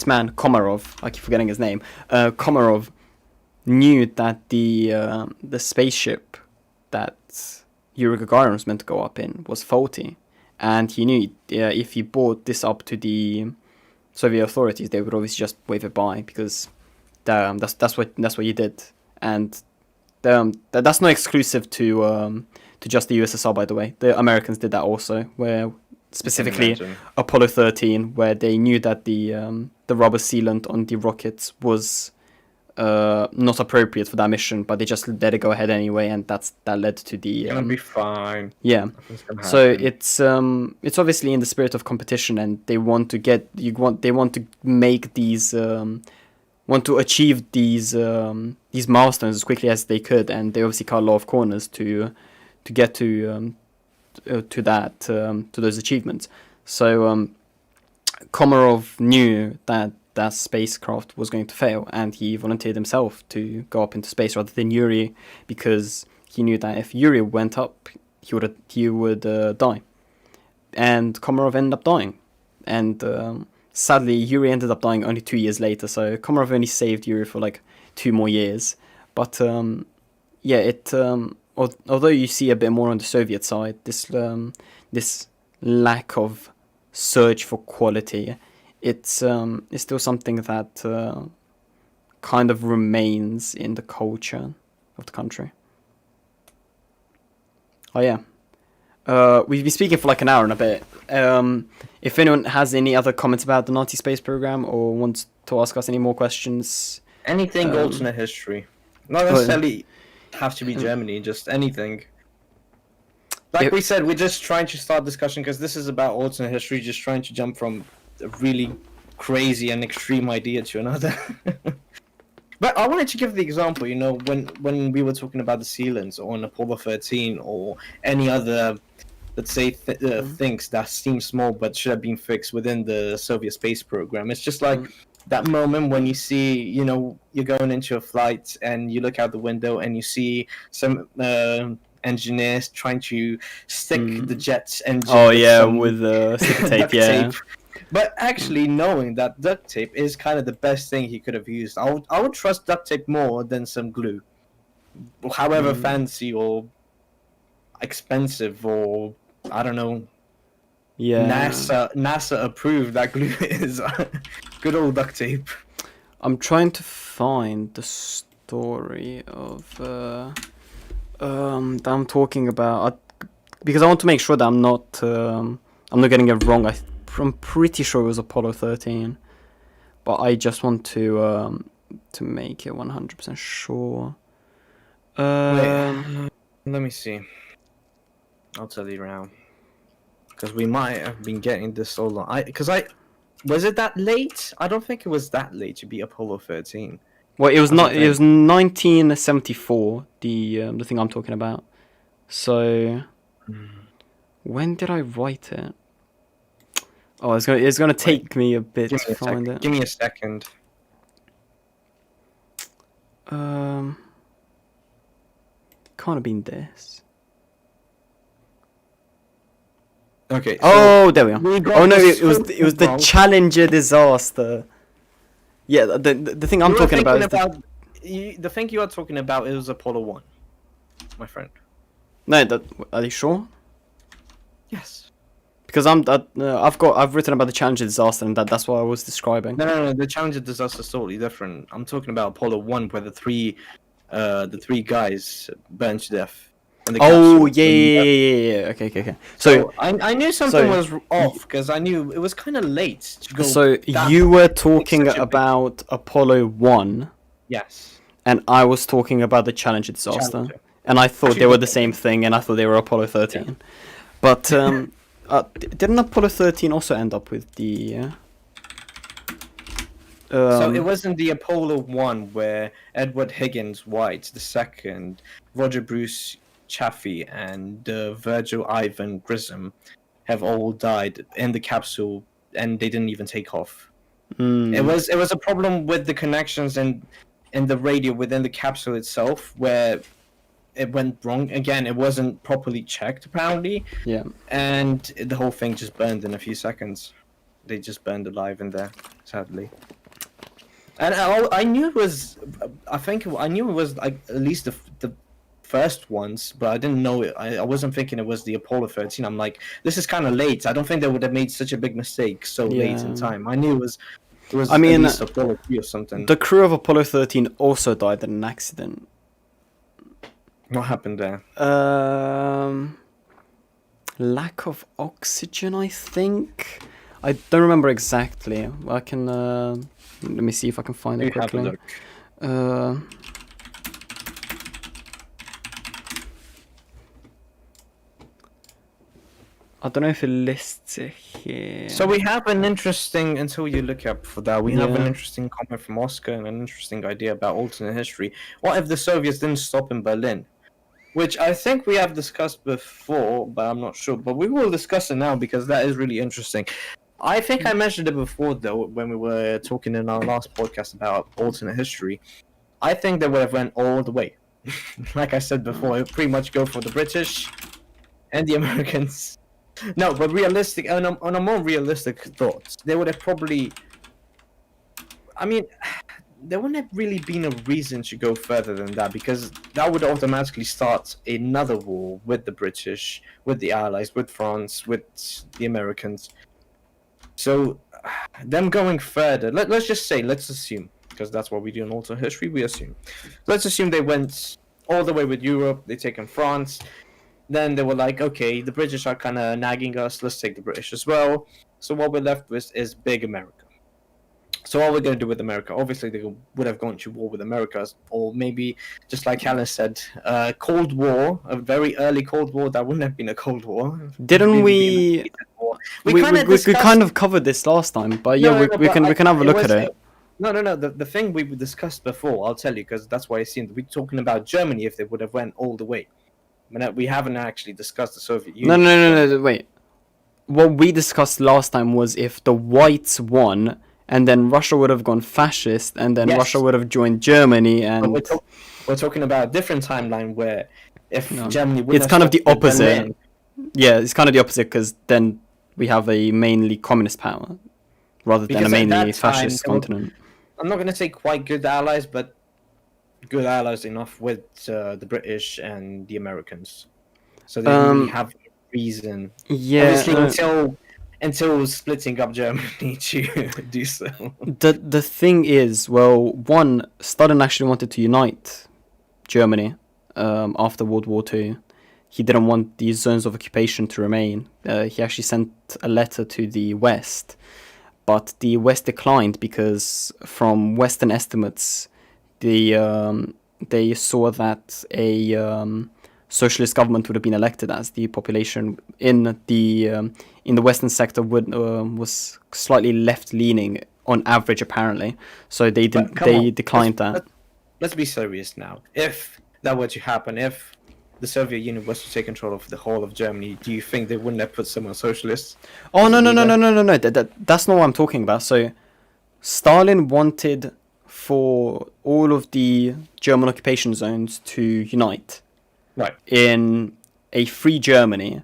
[SPEAKER 1] man Komarov, I keep forgetting his name. Komarov knew that the spaceship that Yuri Gagarin was meant to go up in was faulty, and he knew if he brought this up to the Soviet authorities, they would obviously just wave it by because that's what you did, and that's not exclusive to just the USSR, by the way. The Americans did that also, where specifically Apollo 13, where they knew that the rubber sealant on the rockets was not appropriate for that mission, but they just let it go ahead anyway, and that led to the.
[SPEAKER 2] Gonna be fine.
[SPEAKER 1] Yeah, so it's obviously in the spirit of competition, and they want to make these want to achieve these milestones as quickly as they could, and they obviously cut a lot of corners to get to those achievements. So Komarov knew that spacecraft was going to fail, and he volunteered himself to go up into space rather than Yuri, because he knew that if Yuri went up, he would die, and Komarov ended up dying, and sadly Yuri ended up dying only 2 years later. So Komarov only saved Yuri for like 2 more years, but although you see a bit more on the Soviet side, this lack of search for quality, it's still something that kind of remains in the culture of the country. Oh yeah, we've been speaking for like an hour and a bit. If anyone has any other comments about the Nazi space program or wants to ask us any more questions,
[SPEAKER 2] anything alternate history, not necessarily have to be Germany, just anything. Like we said, we're just trying to start discussion because this is about alternate history, just trying to jump from a really crazy and extreme idea to another. But I wanted to give the example, when we were talking about the sealants on Apollo 13 or any other, let's say, things that seem small but should have been fixed within the Soviet space program. It's just like that moment when you see, you're going into a flight and you look out the window and you see some engineers trying to stick the jet's engine.
[SPEAKER 1] Oh yeah, with sticker tape, yeah.
[SPEAKER 2] Tape. But actually knowing that duct tape is kind of the best thing he could have used. I would trust duct tape more than some glue. However fancy or expensive or, I don't know, NASA approved that glue is. Good old duct tape.
[SPEAKER 1] I'm trying to find the story of that I'm talking about, because I want to make sure that I'm not getting it wrong. I'm pretty sure it was Apollo 13, but I just want to make it 100% sure.
[SPEAKER 2] Wait, let me see. I'll tell you now, because we might have been getting this all on. Was it that late? I don't think it was that late to be Apollo 13.
[SPEAKER 1] Well, it was not. It was 1974. The thing I'm talking about. So, when did I write it? Oh, it's gonna take me a bit to find it.
[SPEAKER 2] Give me a second.
[SPEAKER 1] Can't have been this.
[SPEAKER 2] Okay.
[SPEAKER 1] So there we are. Oh no, it was the Challenger disaster. Yeah, the thing I'm talking about is
[SPEAKER 2] the thing you are talking about is Apollo 1, my friend.
[SPEAKER 1] No, are you sure?
[SPEAKER 2] Yes.
[SPEAKER 1] Because I've written about the Challenger disaster, and that's what I was describing.
[SPEAKER 2] No. The Challenger disaster is totally different. I'm talking about Apollo 1, where the three guys burned to death.
[SPEAKER 1] Oh yeah. Okay. So
[SPEAKER 2] I knew something was off because I knew it was kind of late to go.
[SPEAKER 1] So you were talking about Apollo 1.
[SPEAKER 2] Yes.
[SPEAKER 1] And I was talking about the Challenger disaster, and I thought they were the same thing, and I thought they were Apollo 13. Yeah. But didn't Apollo 13 also end up with the?
[SPEAKER 2] So it wasn't the Apollo 1 where Edward Higgins White II, Roger Bruce Chaffee, and Virgil Ivan Grissom have all died in the capsule, and they didn't even take off. It was a problem with the connections and the radio within the capsule itself, where it went wrong. Again, it wasn't properly checked apparently.
[SPEAKER 1] Yeah. And
[SPEAKER 2] the whole thing just burned in a few seconds. They just burned alive in there, sadly. And I knew it was. I knew it was like at least the first ones, but I didn't know it. I wasn't thinking it was the Apollo 13. I'm like, this is kind of late. I don't think they would have made such a big mistake so late in
[SPEAKER 1] Yeah.
[SPEAKER 2] time. I knew it was
[SPEAKER 1] I
[SPEAKER 2] at
[SPEAKER 1] mean,
[SPEAKER 2] least Apollo 3 or something.
[SPEAKER 1] the crew of Apollo 13 also died in an accident.
[SPEAKER 2] What happened there?
[SPEAKER 1] Lack of oxygen, I think. I don't remember exactly. I can let me see if I can find it
[SPEAKER 2] You have a
[SPEAKER 1] quickly.
[SPEAKER 2] look.
[SPEAKER 1] I don't know if it lists it here.
[SPEAKER 2] So we have an interesting, until you look up for that, we have an
[SPEAKER 1] Yeah.
[SPEAKER 2] interesting comment from Oscar and an interesting idea about alternate history. What if the Soviets didn't stop in Berlin? Which I think we have discussed before, but I'm not sure. But we will discuss it now because that is really interesting. I think I mentioned it before, though, when we were talking in our last podcast about alternate history. I think they would have went all the way. Like I said before, it would pretty much go for the British and the Americans. No, but realistic, on a more realistic thought, they would have probably. I mean, there wouldn't have really been a reason to go further than that because that would automatically start another war with the British, with the Allies, with France, with the Americans. So, them going further, let's just say, let's assume, because that's what we do in alternate history, we assume. Let's assume they went all the way with Europe, they taken France. Then they were like, okay, the British are kind of nagging us, let's take the British as well. So what we're left with is big America. So what we're going to do with America? Obviously, they would have gone to war with America, or maybe, just like Calin said, Cold War, a very early Cold War. That wouldn't have been a Cold War.
[SPEAKER 1] Didn't we? We kind of covered this last time, but yeah, we can have a look at it.
[SPEAKER 2] No. The thing we discussed before, I'll tell you, because that's why I seemed we're talking about Germany if they would have went all the way. We haven't actually discussed the Soviet Union.
[SPEAKER 1] No, wait. What we discussed last time was if the whites won, and then Russia would have gone fascist, and then Russia would have joined Germany, and...
[SPEAKER 2] We're talking about a different timeline where if Germany wouldn't
[SPEAKER 1] it's kind of the opposite. Yeah, it's kind of the opposite, because then we have a mainly communist power, rather than a mainly fascist continent.
[SPEAKER 2] I'm not going to say quite good allies, but good allies enough with the British and the Americans, so they really have a reason.
[SPEAKER 1] Yeah,
[SPEAKER 2] obviously until splitting up Germany to do so.
[SPEAKER 1] The thing is, well, one, Stalin actually wanted to unite Germany after World War II. He didn't want these zones of occupation to remain. He actually sent a letter to the West, but the West declined because from Western estimates, they saw that a socialist government would have been elected, as the population in the Western sector was slightly left leaning on average, apparently. So they declined that.
[SPEAKER 2] Let's be serious now. If that were to happen, if the Soviet Union was to take control of the whole of Germany, do you think they wouldn't have put someone socialist?
[SPEAKER 1] Oh no! That's not what I'm talking about. So Stalin wanted for all of the German occupation zones to unite,
[SPEAKER 2] right,
[SPEAKER 1] in a free Germany,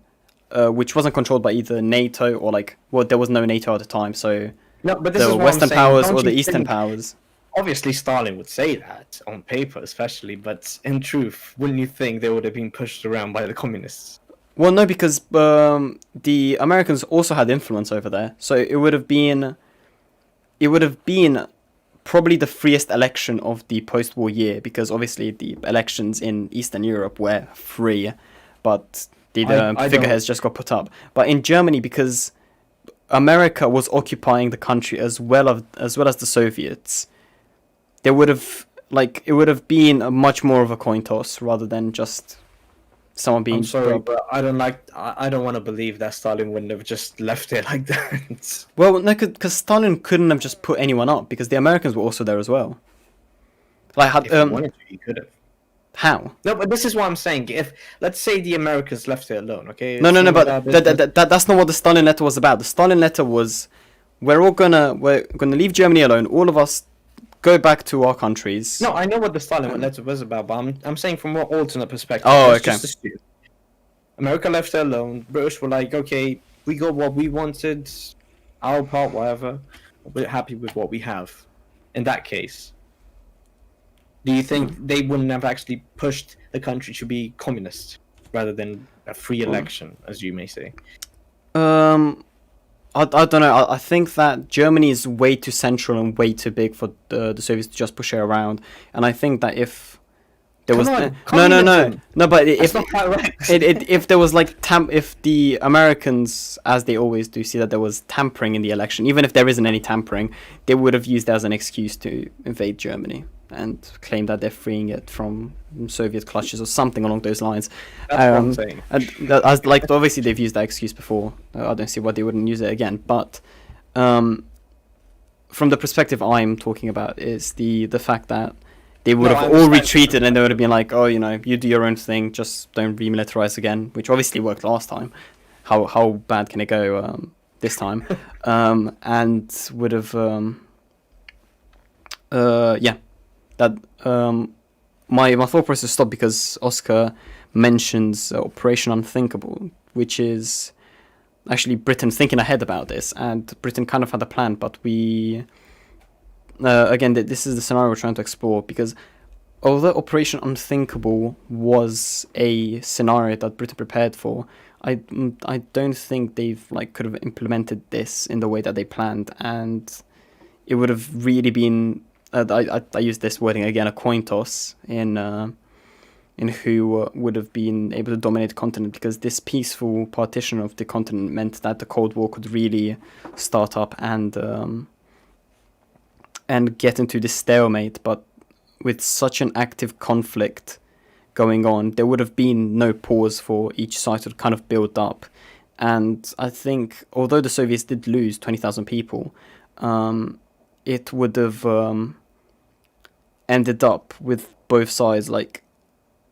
[SPEAKER 1] which wasn't controlled by either NATO or there was no NATO at the time, so
[SPEAKER 2] no, but this
[SPEAKER 1] the
[SPEAKER 2] is what
[SPEAKER 1] Western
[SPEAKER 2] I'm saying.
[SPEAKER 1] powers
[SPEAKER 2] Don't
[SPEAKER 1] or the
[SPEAKER 2] you
[SPEAKER 1] Eastern
[SPEAKER 2] think-
[SPEAKER 1] powers.
[SPEAKER 2] Obviously, Stalin would say that on paper, especially, but in truth, wouldn't you think they would have been pushed around by the communists?
[SPEAKER 1] Well, no, because the Americans also had influence over there, so it would have been probably the freest election of the post-war year, because obviously the elections in Eastern Europe were free, but the figureheads just got put up. But in Germany, because America was occupying the country as well as the Soviets, it would have been a much more of a coin toss rather than just someone being.
[SPEAKER 2] I'm sorry, but I don't want to believe that Stalin wouldn't have just left it like that.
[SPEAKER 1] Well, no, because Stalin couldn't have just put anyone up, because the Americans were also there as well.
[SPEAKER 2] If he wanted to, he could have.
[SPEAKER 1] How?
[SPEAKER 2] No, but this is what I'm saying. If let's say the Americans left it alone, okay?
[SPEAKER 1] No, but that's not what the Stalin letter was about. The Stalin letter was, we're gonna leave Germany alone. All of us go back to our countries.
[SPEAKER 2] No, I know what the Stalin letter was about, but I'm saying from more alternate perspective.
[SPEAKER 1] Oh,
[SPEAKER 2] Let's
[SPEAKER 1] okay.
[SPEAKER 2] just assume. America left it alone. British were like, okay, we got what we wanted, our part, whatever. We're happy with what we have. In that case, Do you think they wouldn't have actually pushed the country to be communist rather than a free election, as you may say?
[SPEAKER 1] I don't know. I think that Germany is way too central and way too big for the Soviets to just push it around. And I think that if there was no, but if
[SPEAKER 2] not quite right.
[SPEAKER 1] if there was like if the Americans, as they always do, see that there was tampering in the election, even if there isn't any tampering, they would have used that as an excuse to invade Germany and claim that they're freeing it from Soviet clutches or something along those lines.
[SPEAKER 2] That's what I'm saying.
[SPEAKER 1] And as like obviously they've used that excuse before. I don't see why they wouldn't use it again. But from the perspective I'm talking about is the fact that they would have all retreated and they would have been like, oh, you know, you do your own thing, just don't remilitarize again, which obviously worked last time. How bad can it go this time? And would have that my thought process stopped because Oscar mentions Operation Unthinkable, which is actually Britain thinking ahead about this, and Britain kind of had a plan, but we again this is the scenario we're trying to explore, because although Operation Unthinkable was a scenario that Britain prepared for, I don't think they've could have implemented this in the way that they planned, and it would have really been I use this wording again, a coin toss in who would have been able to dominate the continent, because this peaceful partition of the continent meant that the Cold War could really start up and get into this stalemate. But with such an active conflict going on, there would have been no pause for each side to kind of build up. And I think although the Soviets did lose 20,000 people, it would have ended up with both sides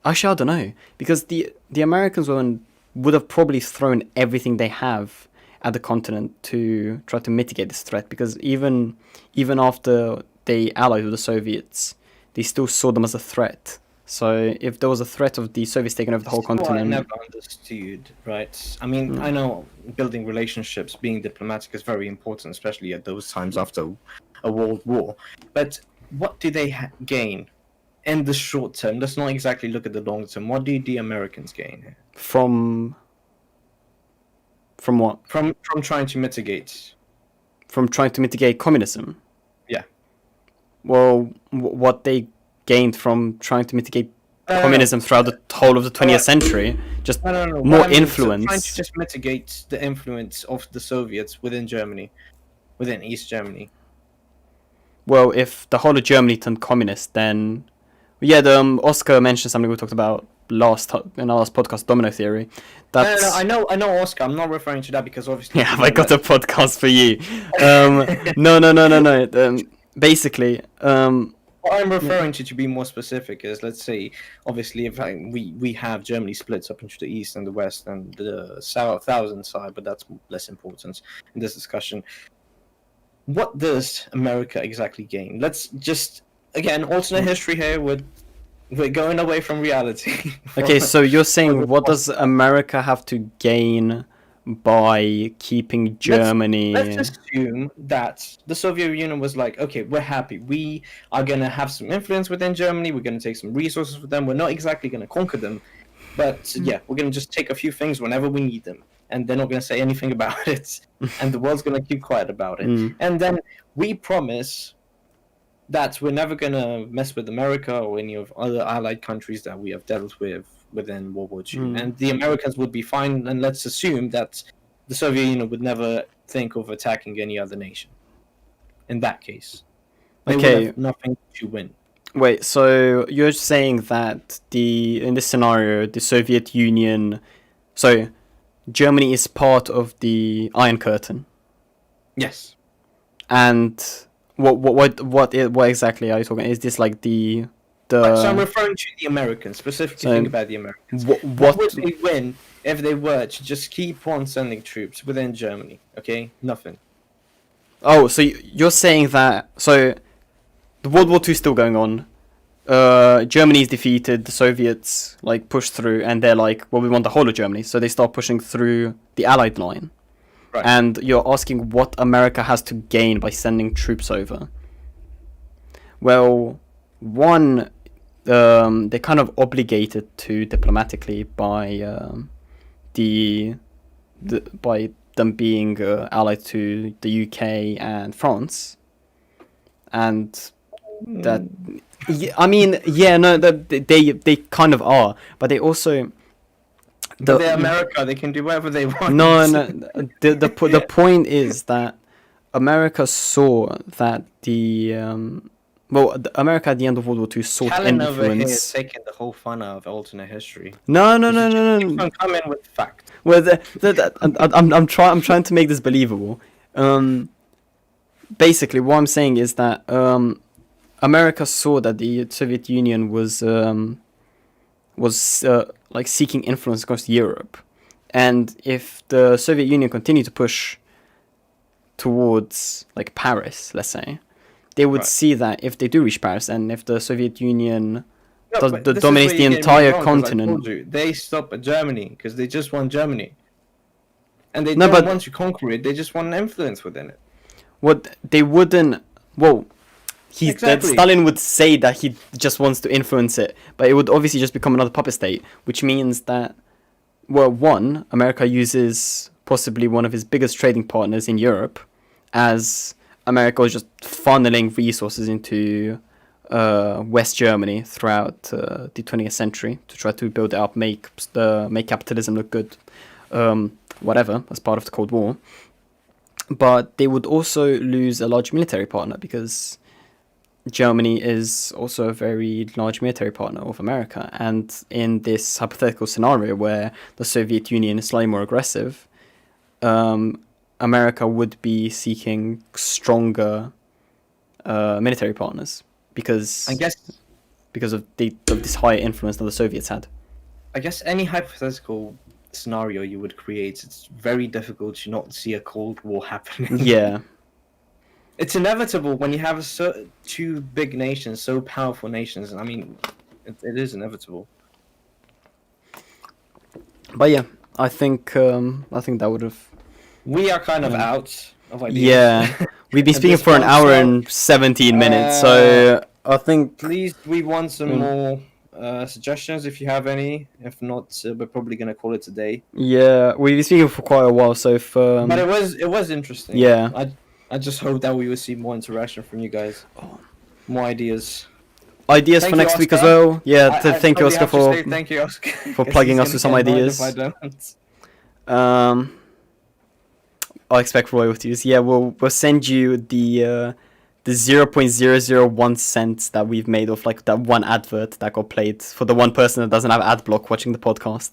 [SPEAKER 1] actually, I don't know, because the Americans would have probably thrown everything they have at the continent to try to mitigate this threat, because even after they allied with the Soviets, they still saw them as a threat. So if there was a threat of the Soviets taking over the whole continent...
[SPEAKER 2] I never understood, right? I mean, I know building relationships, being diplomatic is very important, especially at those times after a world war. But what do they gain in the short term? Let's not exactly look at the long term. What do the Americans gain?
[SPEAKER 1] From what?
[SPEAKER 2] From trying to mitigate.
[SPEAKER 1] From trying to mitigate communism?
[SPEAKER 2] Yeah.
[SPEAKER 1] Well, what they gained from trying to mitigate communism throughout the whole of the 20th century, just more influence.
[SPEAKER 2] Trying to just mitigate the influence of the Soviets within Germany, within East Germany.
[SPEAKER 1] Well, if the whole of Germany turned communist, then... Yeah, Oscar mentioned something we talked about in our last podcast, domino theory.
[SPEAKER 2] That's... No, I know Oscar. I'm not referring to that because obviously...
[SPEAKER 1] Yeah, have I got a podcast for you? No. Basically...
[SPEAKER 2] What I'm referring to be more specific, is, let's say, obviously, if we have Germany splits up into the east and the west and the southern side, but that's less important in this discussion. What does America exactly gain? Let's just, again, alternate history here. We're going away from reality.
[SPEAKER 1] Okay, so you're saying, what does America have to gain by keeping Germany...
[SPEAKER 2] Let's assume that the Soviet Union was like, okay, we're happy. We are going to have some influence within Germany. We're going to take some resources from them. We're not exactly going to conquer them. But yeah, we're going to just take a few things whenever we need them. And they're not going to say anything about it. And the world's going to keep quiet about it. And then we promise that we're never going to mess with America or any of other allied countries that we have dealt with within World War II. And the Americans would be fine, and let's assume that the Soviet Union would never think of attacking any other nation. In that case, they would have nothing to win.
[SPEAKER 1] Wait, so you're saying that in this scenario, the Soviet Union... So, Germany is part of the Iron Curtain?
[SPEAKER 2] Yes.
[SPEAKER 1] And what exactly are you talking? Is this like the...
[SPEAKER 2] So I'm referring to the Americans, specifically think about the Americans. What would they win if they were to just keep on sending troops within Germany? Okay, nothing.
[SPEAKER 1] Oh, so you're saying that... So, the World War II is still going on. Germany is defeated, the Soviets push through, and they're like, well, we want the whole of Germany. So they start pushing through the Allied line. Right. And you're asking what America has to gain by sending troops over. Well, one... they're kind of obligated to diplomatically by by them being allied to the UK and France, and that I mean, yeah, no, they kind of are, but they also.
[SPEAKER 2] But they're America. They can do whatever they want.
[SPEAKER 1] No. The point is that America saw that America at the end of World War II sought
[SPEAKER 2] Calin over here is
[SPEAKER 1] influence.
[SPEAKER 2] taking the whole fun out of alternate history.
[SPEAKER 1] No.
[SPEAKER 2] Come in with fact.
[SPEAKER 1] Well, I'm trying to make this believable. Basically, what I'm saying is that America saw that the Soviet Union was like seeking influence across Europe, and if the Soviet Union continued to push towards like Paris, let's say, they would see that if they do reach Paris, and if the Soviet Union dominates the entire continent,
[SPEAKER 2] they stop at Germany because they just want Germany, and they don't want to conquer it. They just want an influence within it.
[SPEAKER 1] What they wouldn't. Well,
[SPEAKER 2] Exactly.
[SPEAKER 1] Stalin would say that he just wants to influence it, but it would obviously just become another puppet state, which means that, well, one, America uses possibly one of his biggest trading partners in Europe, as America was just funneling resources into West Germany throughout the 20th century to try to build it up, make capitalism look good, whatever, as part of the Cold War. But they would also lose a large military partner because Germany is also a very large military partner of America, and in this hypothetical scenario where the Soviet Union is slightly more aggressive, America would be seeking stronger military partners because of this higher influence that the Soviets had.
[SPEAKER 2] I guess any hypothetical scenario you would create, it's very difficult to not see a Cold War happening.
[SPEAKER 1] Yeah.
[SPEAKER 2] It's inevitable when you have two big nations, so powerful nations. I mean, it is inevitable.
[SPEAKER 1] But yeah, I think that would have.
[SPEAKER 2] We are kind of out of ideas.
[SPEAKER 1] Yeah, we've been speaking for an hour and 17 minutes, so I think.
[SPEAKER 2] Please, we want some more suggestions if you have any. If not, we're probably gonna call it a day.
[SPEAKER 1] Yeah, we've been speaking for quite a while, so if.
[SPEAKER 2] But it was interesting.
[SPEAKER 1] Yeah.
[SPEAKER 2] I just hope that we will see more interaction from you guys. More ideas.
[SPEAKER 1] Ideas for next week as well. Yeah, thank you, Oscar,
[SPEAKER 2] thank you, Oscar,
[SPEAKER 1] for plugging us with some ideas. I'll expect royalties. Yeah, we'll send you the 0.001 cents that we've made of like that one advert that got played for the one person that doesn't have ad block watching the podcast.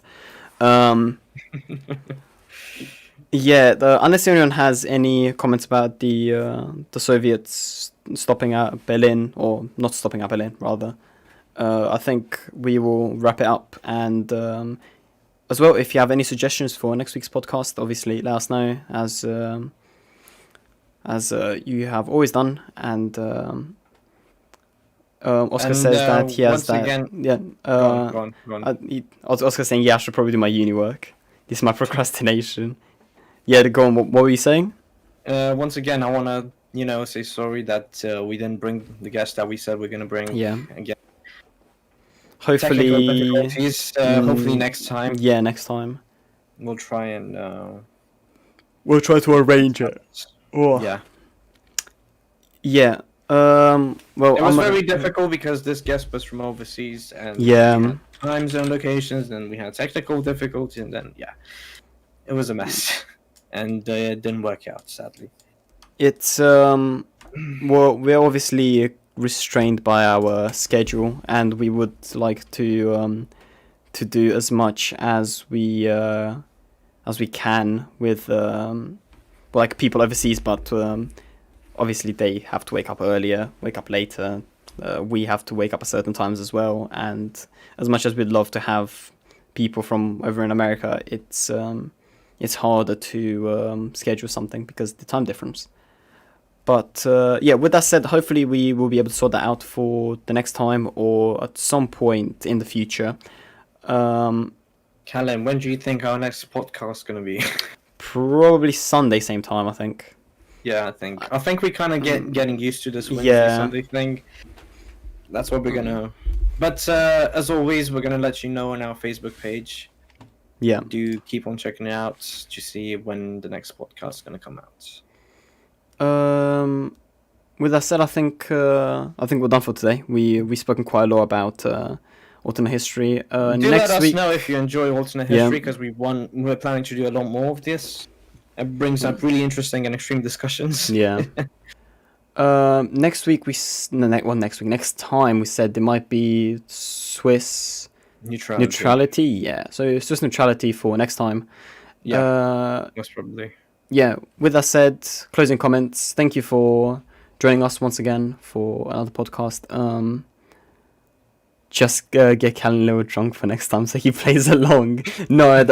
[SPEAKER 1] Yeah, unless anyone has any comments about the Soviets stopping at Berlin, or not stopping at Berlin, rather, I think we will wrap it up. And as well, if you have any suggestions for next week's podcast, obviously let us know, as you have always done. And Oscar says that he has that.
[SPEAKER 2] Again,
[SPEAKER 1] yeah.
[SPEAKER 2] Go on.
[SPEAKER 1] Oscar saying, yeah, I should probably do my uni work. This is my procrastination. Yeah, go on. What were you saying?
[SPEAKER 2] Once again, I want to, say sorry that we didn't bring the guest that we said we're going to bring.
[SPEAKER 1] Yeah.
[SPEAKER 2] Again.
[SPEAKER 1] Hopefully.
[SPEAKER 2] Hopefully next time.
[SPEAKER 1] Yeah, next time.
[SPEAKER 2] We'll try and.
[SPEAKER 1] We'll try to arrange it. Oh.
[SPEAKER 2] Yeah.
[SPEAKER 1] Yeah. Well,
[SPEAKER 2] it was very difficult because this guest was from overseas, and time zone locations, and we had technical difficulties, and then it was a mess. And it didn't work out, sadly.
[SPEAKER 1] It's well, we're obviously restrained by our schedule, and we would like to do as much as we can with like people overseas, but obviously they have to wake up earlier, wake up later. We have to wake up at certain times as well, and as much as we'd love to have people from over in America, it's harder to schedule something because of the time difference. But with that said, hopefully we will be able to sort that out for the next time or at some point in the future.
[SPEAKER 2] Calin, when do you think our next podcast is going to be?
[SPEAKER 1] Probably Sunday, same time, I think.
[SPEAKER 2] Yeah, I think we kind of getting used to this Wednesday Sunday thing. That's what we're gonna But as always, we're gonna let you know on our Facebook page.
[SPEAKER 1] Yeah.
[SPEAKER 2] Do keep on checking it out to see when the next podcast is gonna come out.
[SPEAKER 1] With that said, I think we're done for today. We've spoken quite a lot about alternate history.
[SPEAKER 2] Do
[SPEAKER 1] Next
[SPEAKER 2] let us
[SPEAKER 1] week,
[SPEAKER 2] know if you enjoy alternate history, because we're planning to do a lot more of this. It brings up really interesting and extreme discussions.
[SPEAKER 1] yeah. Next week next time we said there might be Swiss neutrality. Yeah, so Swiss neutrality for next time.
[SPEAKER 2] Yeah, most probably.
[SPEAKER 1] Yeah. With that said, closing comments. Thank you for joining us once again for another podcast. Just get Calin a little drunk for next time so he plays along. No,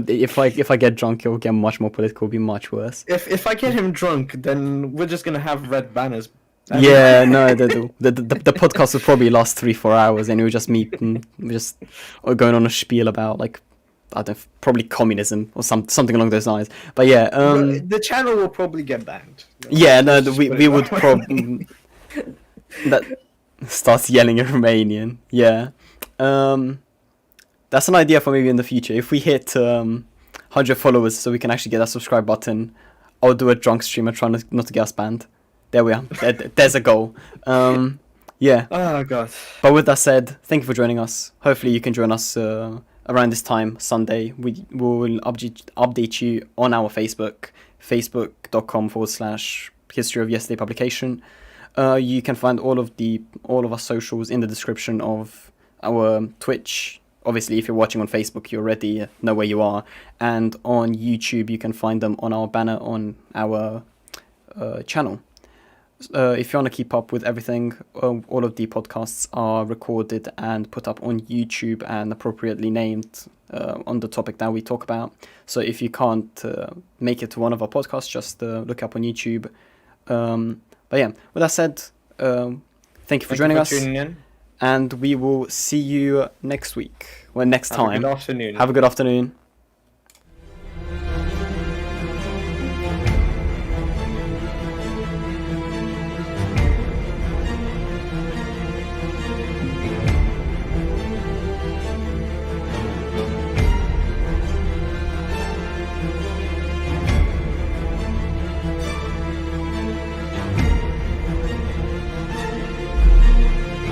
[SPEAKER 1] if I get drunk, it will get much more political, be much worse.
[SPEAKER 2] If I get him drunk, then we're just gonna have red banners.
[SPEAKER 1] Yeah, no, the podcast will probably last 3-4 hours, and it will just just going on a spiel about, like, I don't know, probably communism or something along those lines. But yeah,
[SPEAKER 2] the channel will probably get banned.
[SPEAKER 1] Yeah, no, we would probably that starts yelling in Romanian. Yeah, that's an idea for maybe in the future. If we hit 100 followers, so we can actually get that subscribe button, I'll do a drunk streamer trying not to get us banned. There we are. There's a goal. Yeah.
[SPEAKER 2] Oh god.
[SPEAKER 1] But with that said, thank you for joining us. Hopefully you can join us around this time, Sunday. We will update you on our Facebook, facebook.com/history of yesterday publication. You can find all of our socials in the description of our Twitch. Obviously, if you're watching on Facebook, you already know where you are. And on YouTube, you can find them on our banner on our channel. If you want to keep up with everything, all of the podcasts are recorded and put up on YouTube and appropriately named on the topic that we talk about. So if you can't make it to one of our podcasts, just look up on YouTube. But yeah, with that said, thank you for joining us.
[SPEAKER 2] Tuning in.
[SPEAKER 1] And we will see you next week. Well, next time.
[SPEAKER 2] Have a good afternoon.
[SPEAKER 1] Have a good afternoon.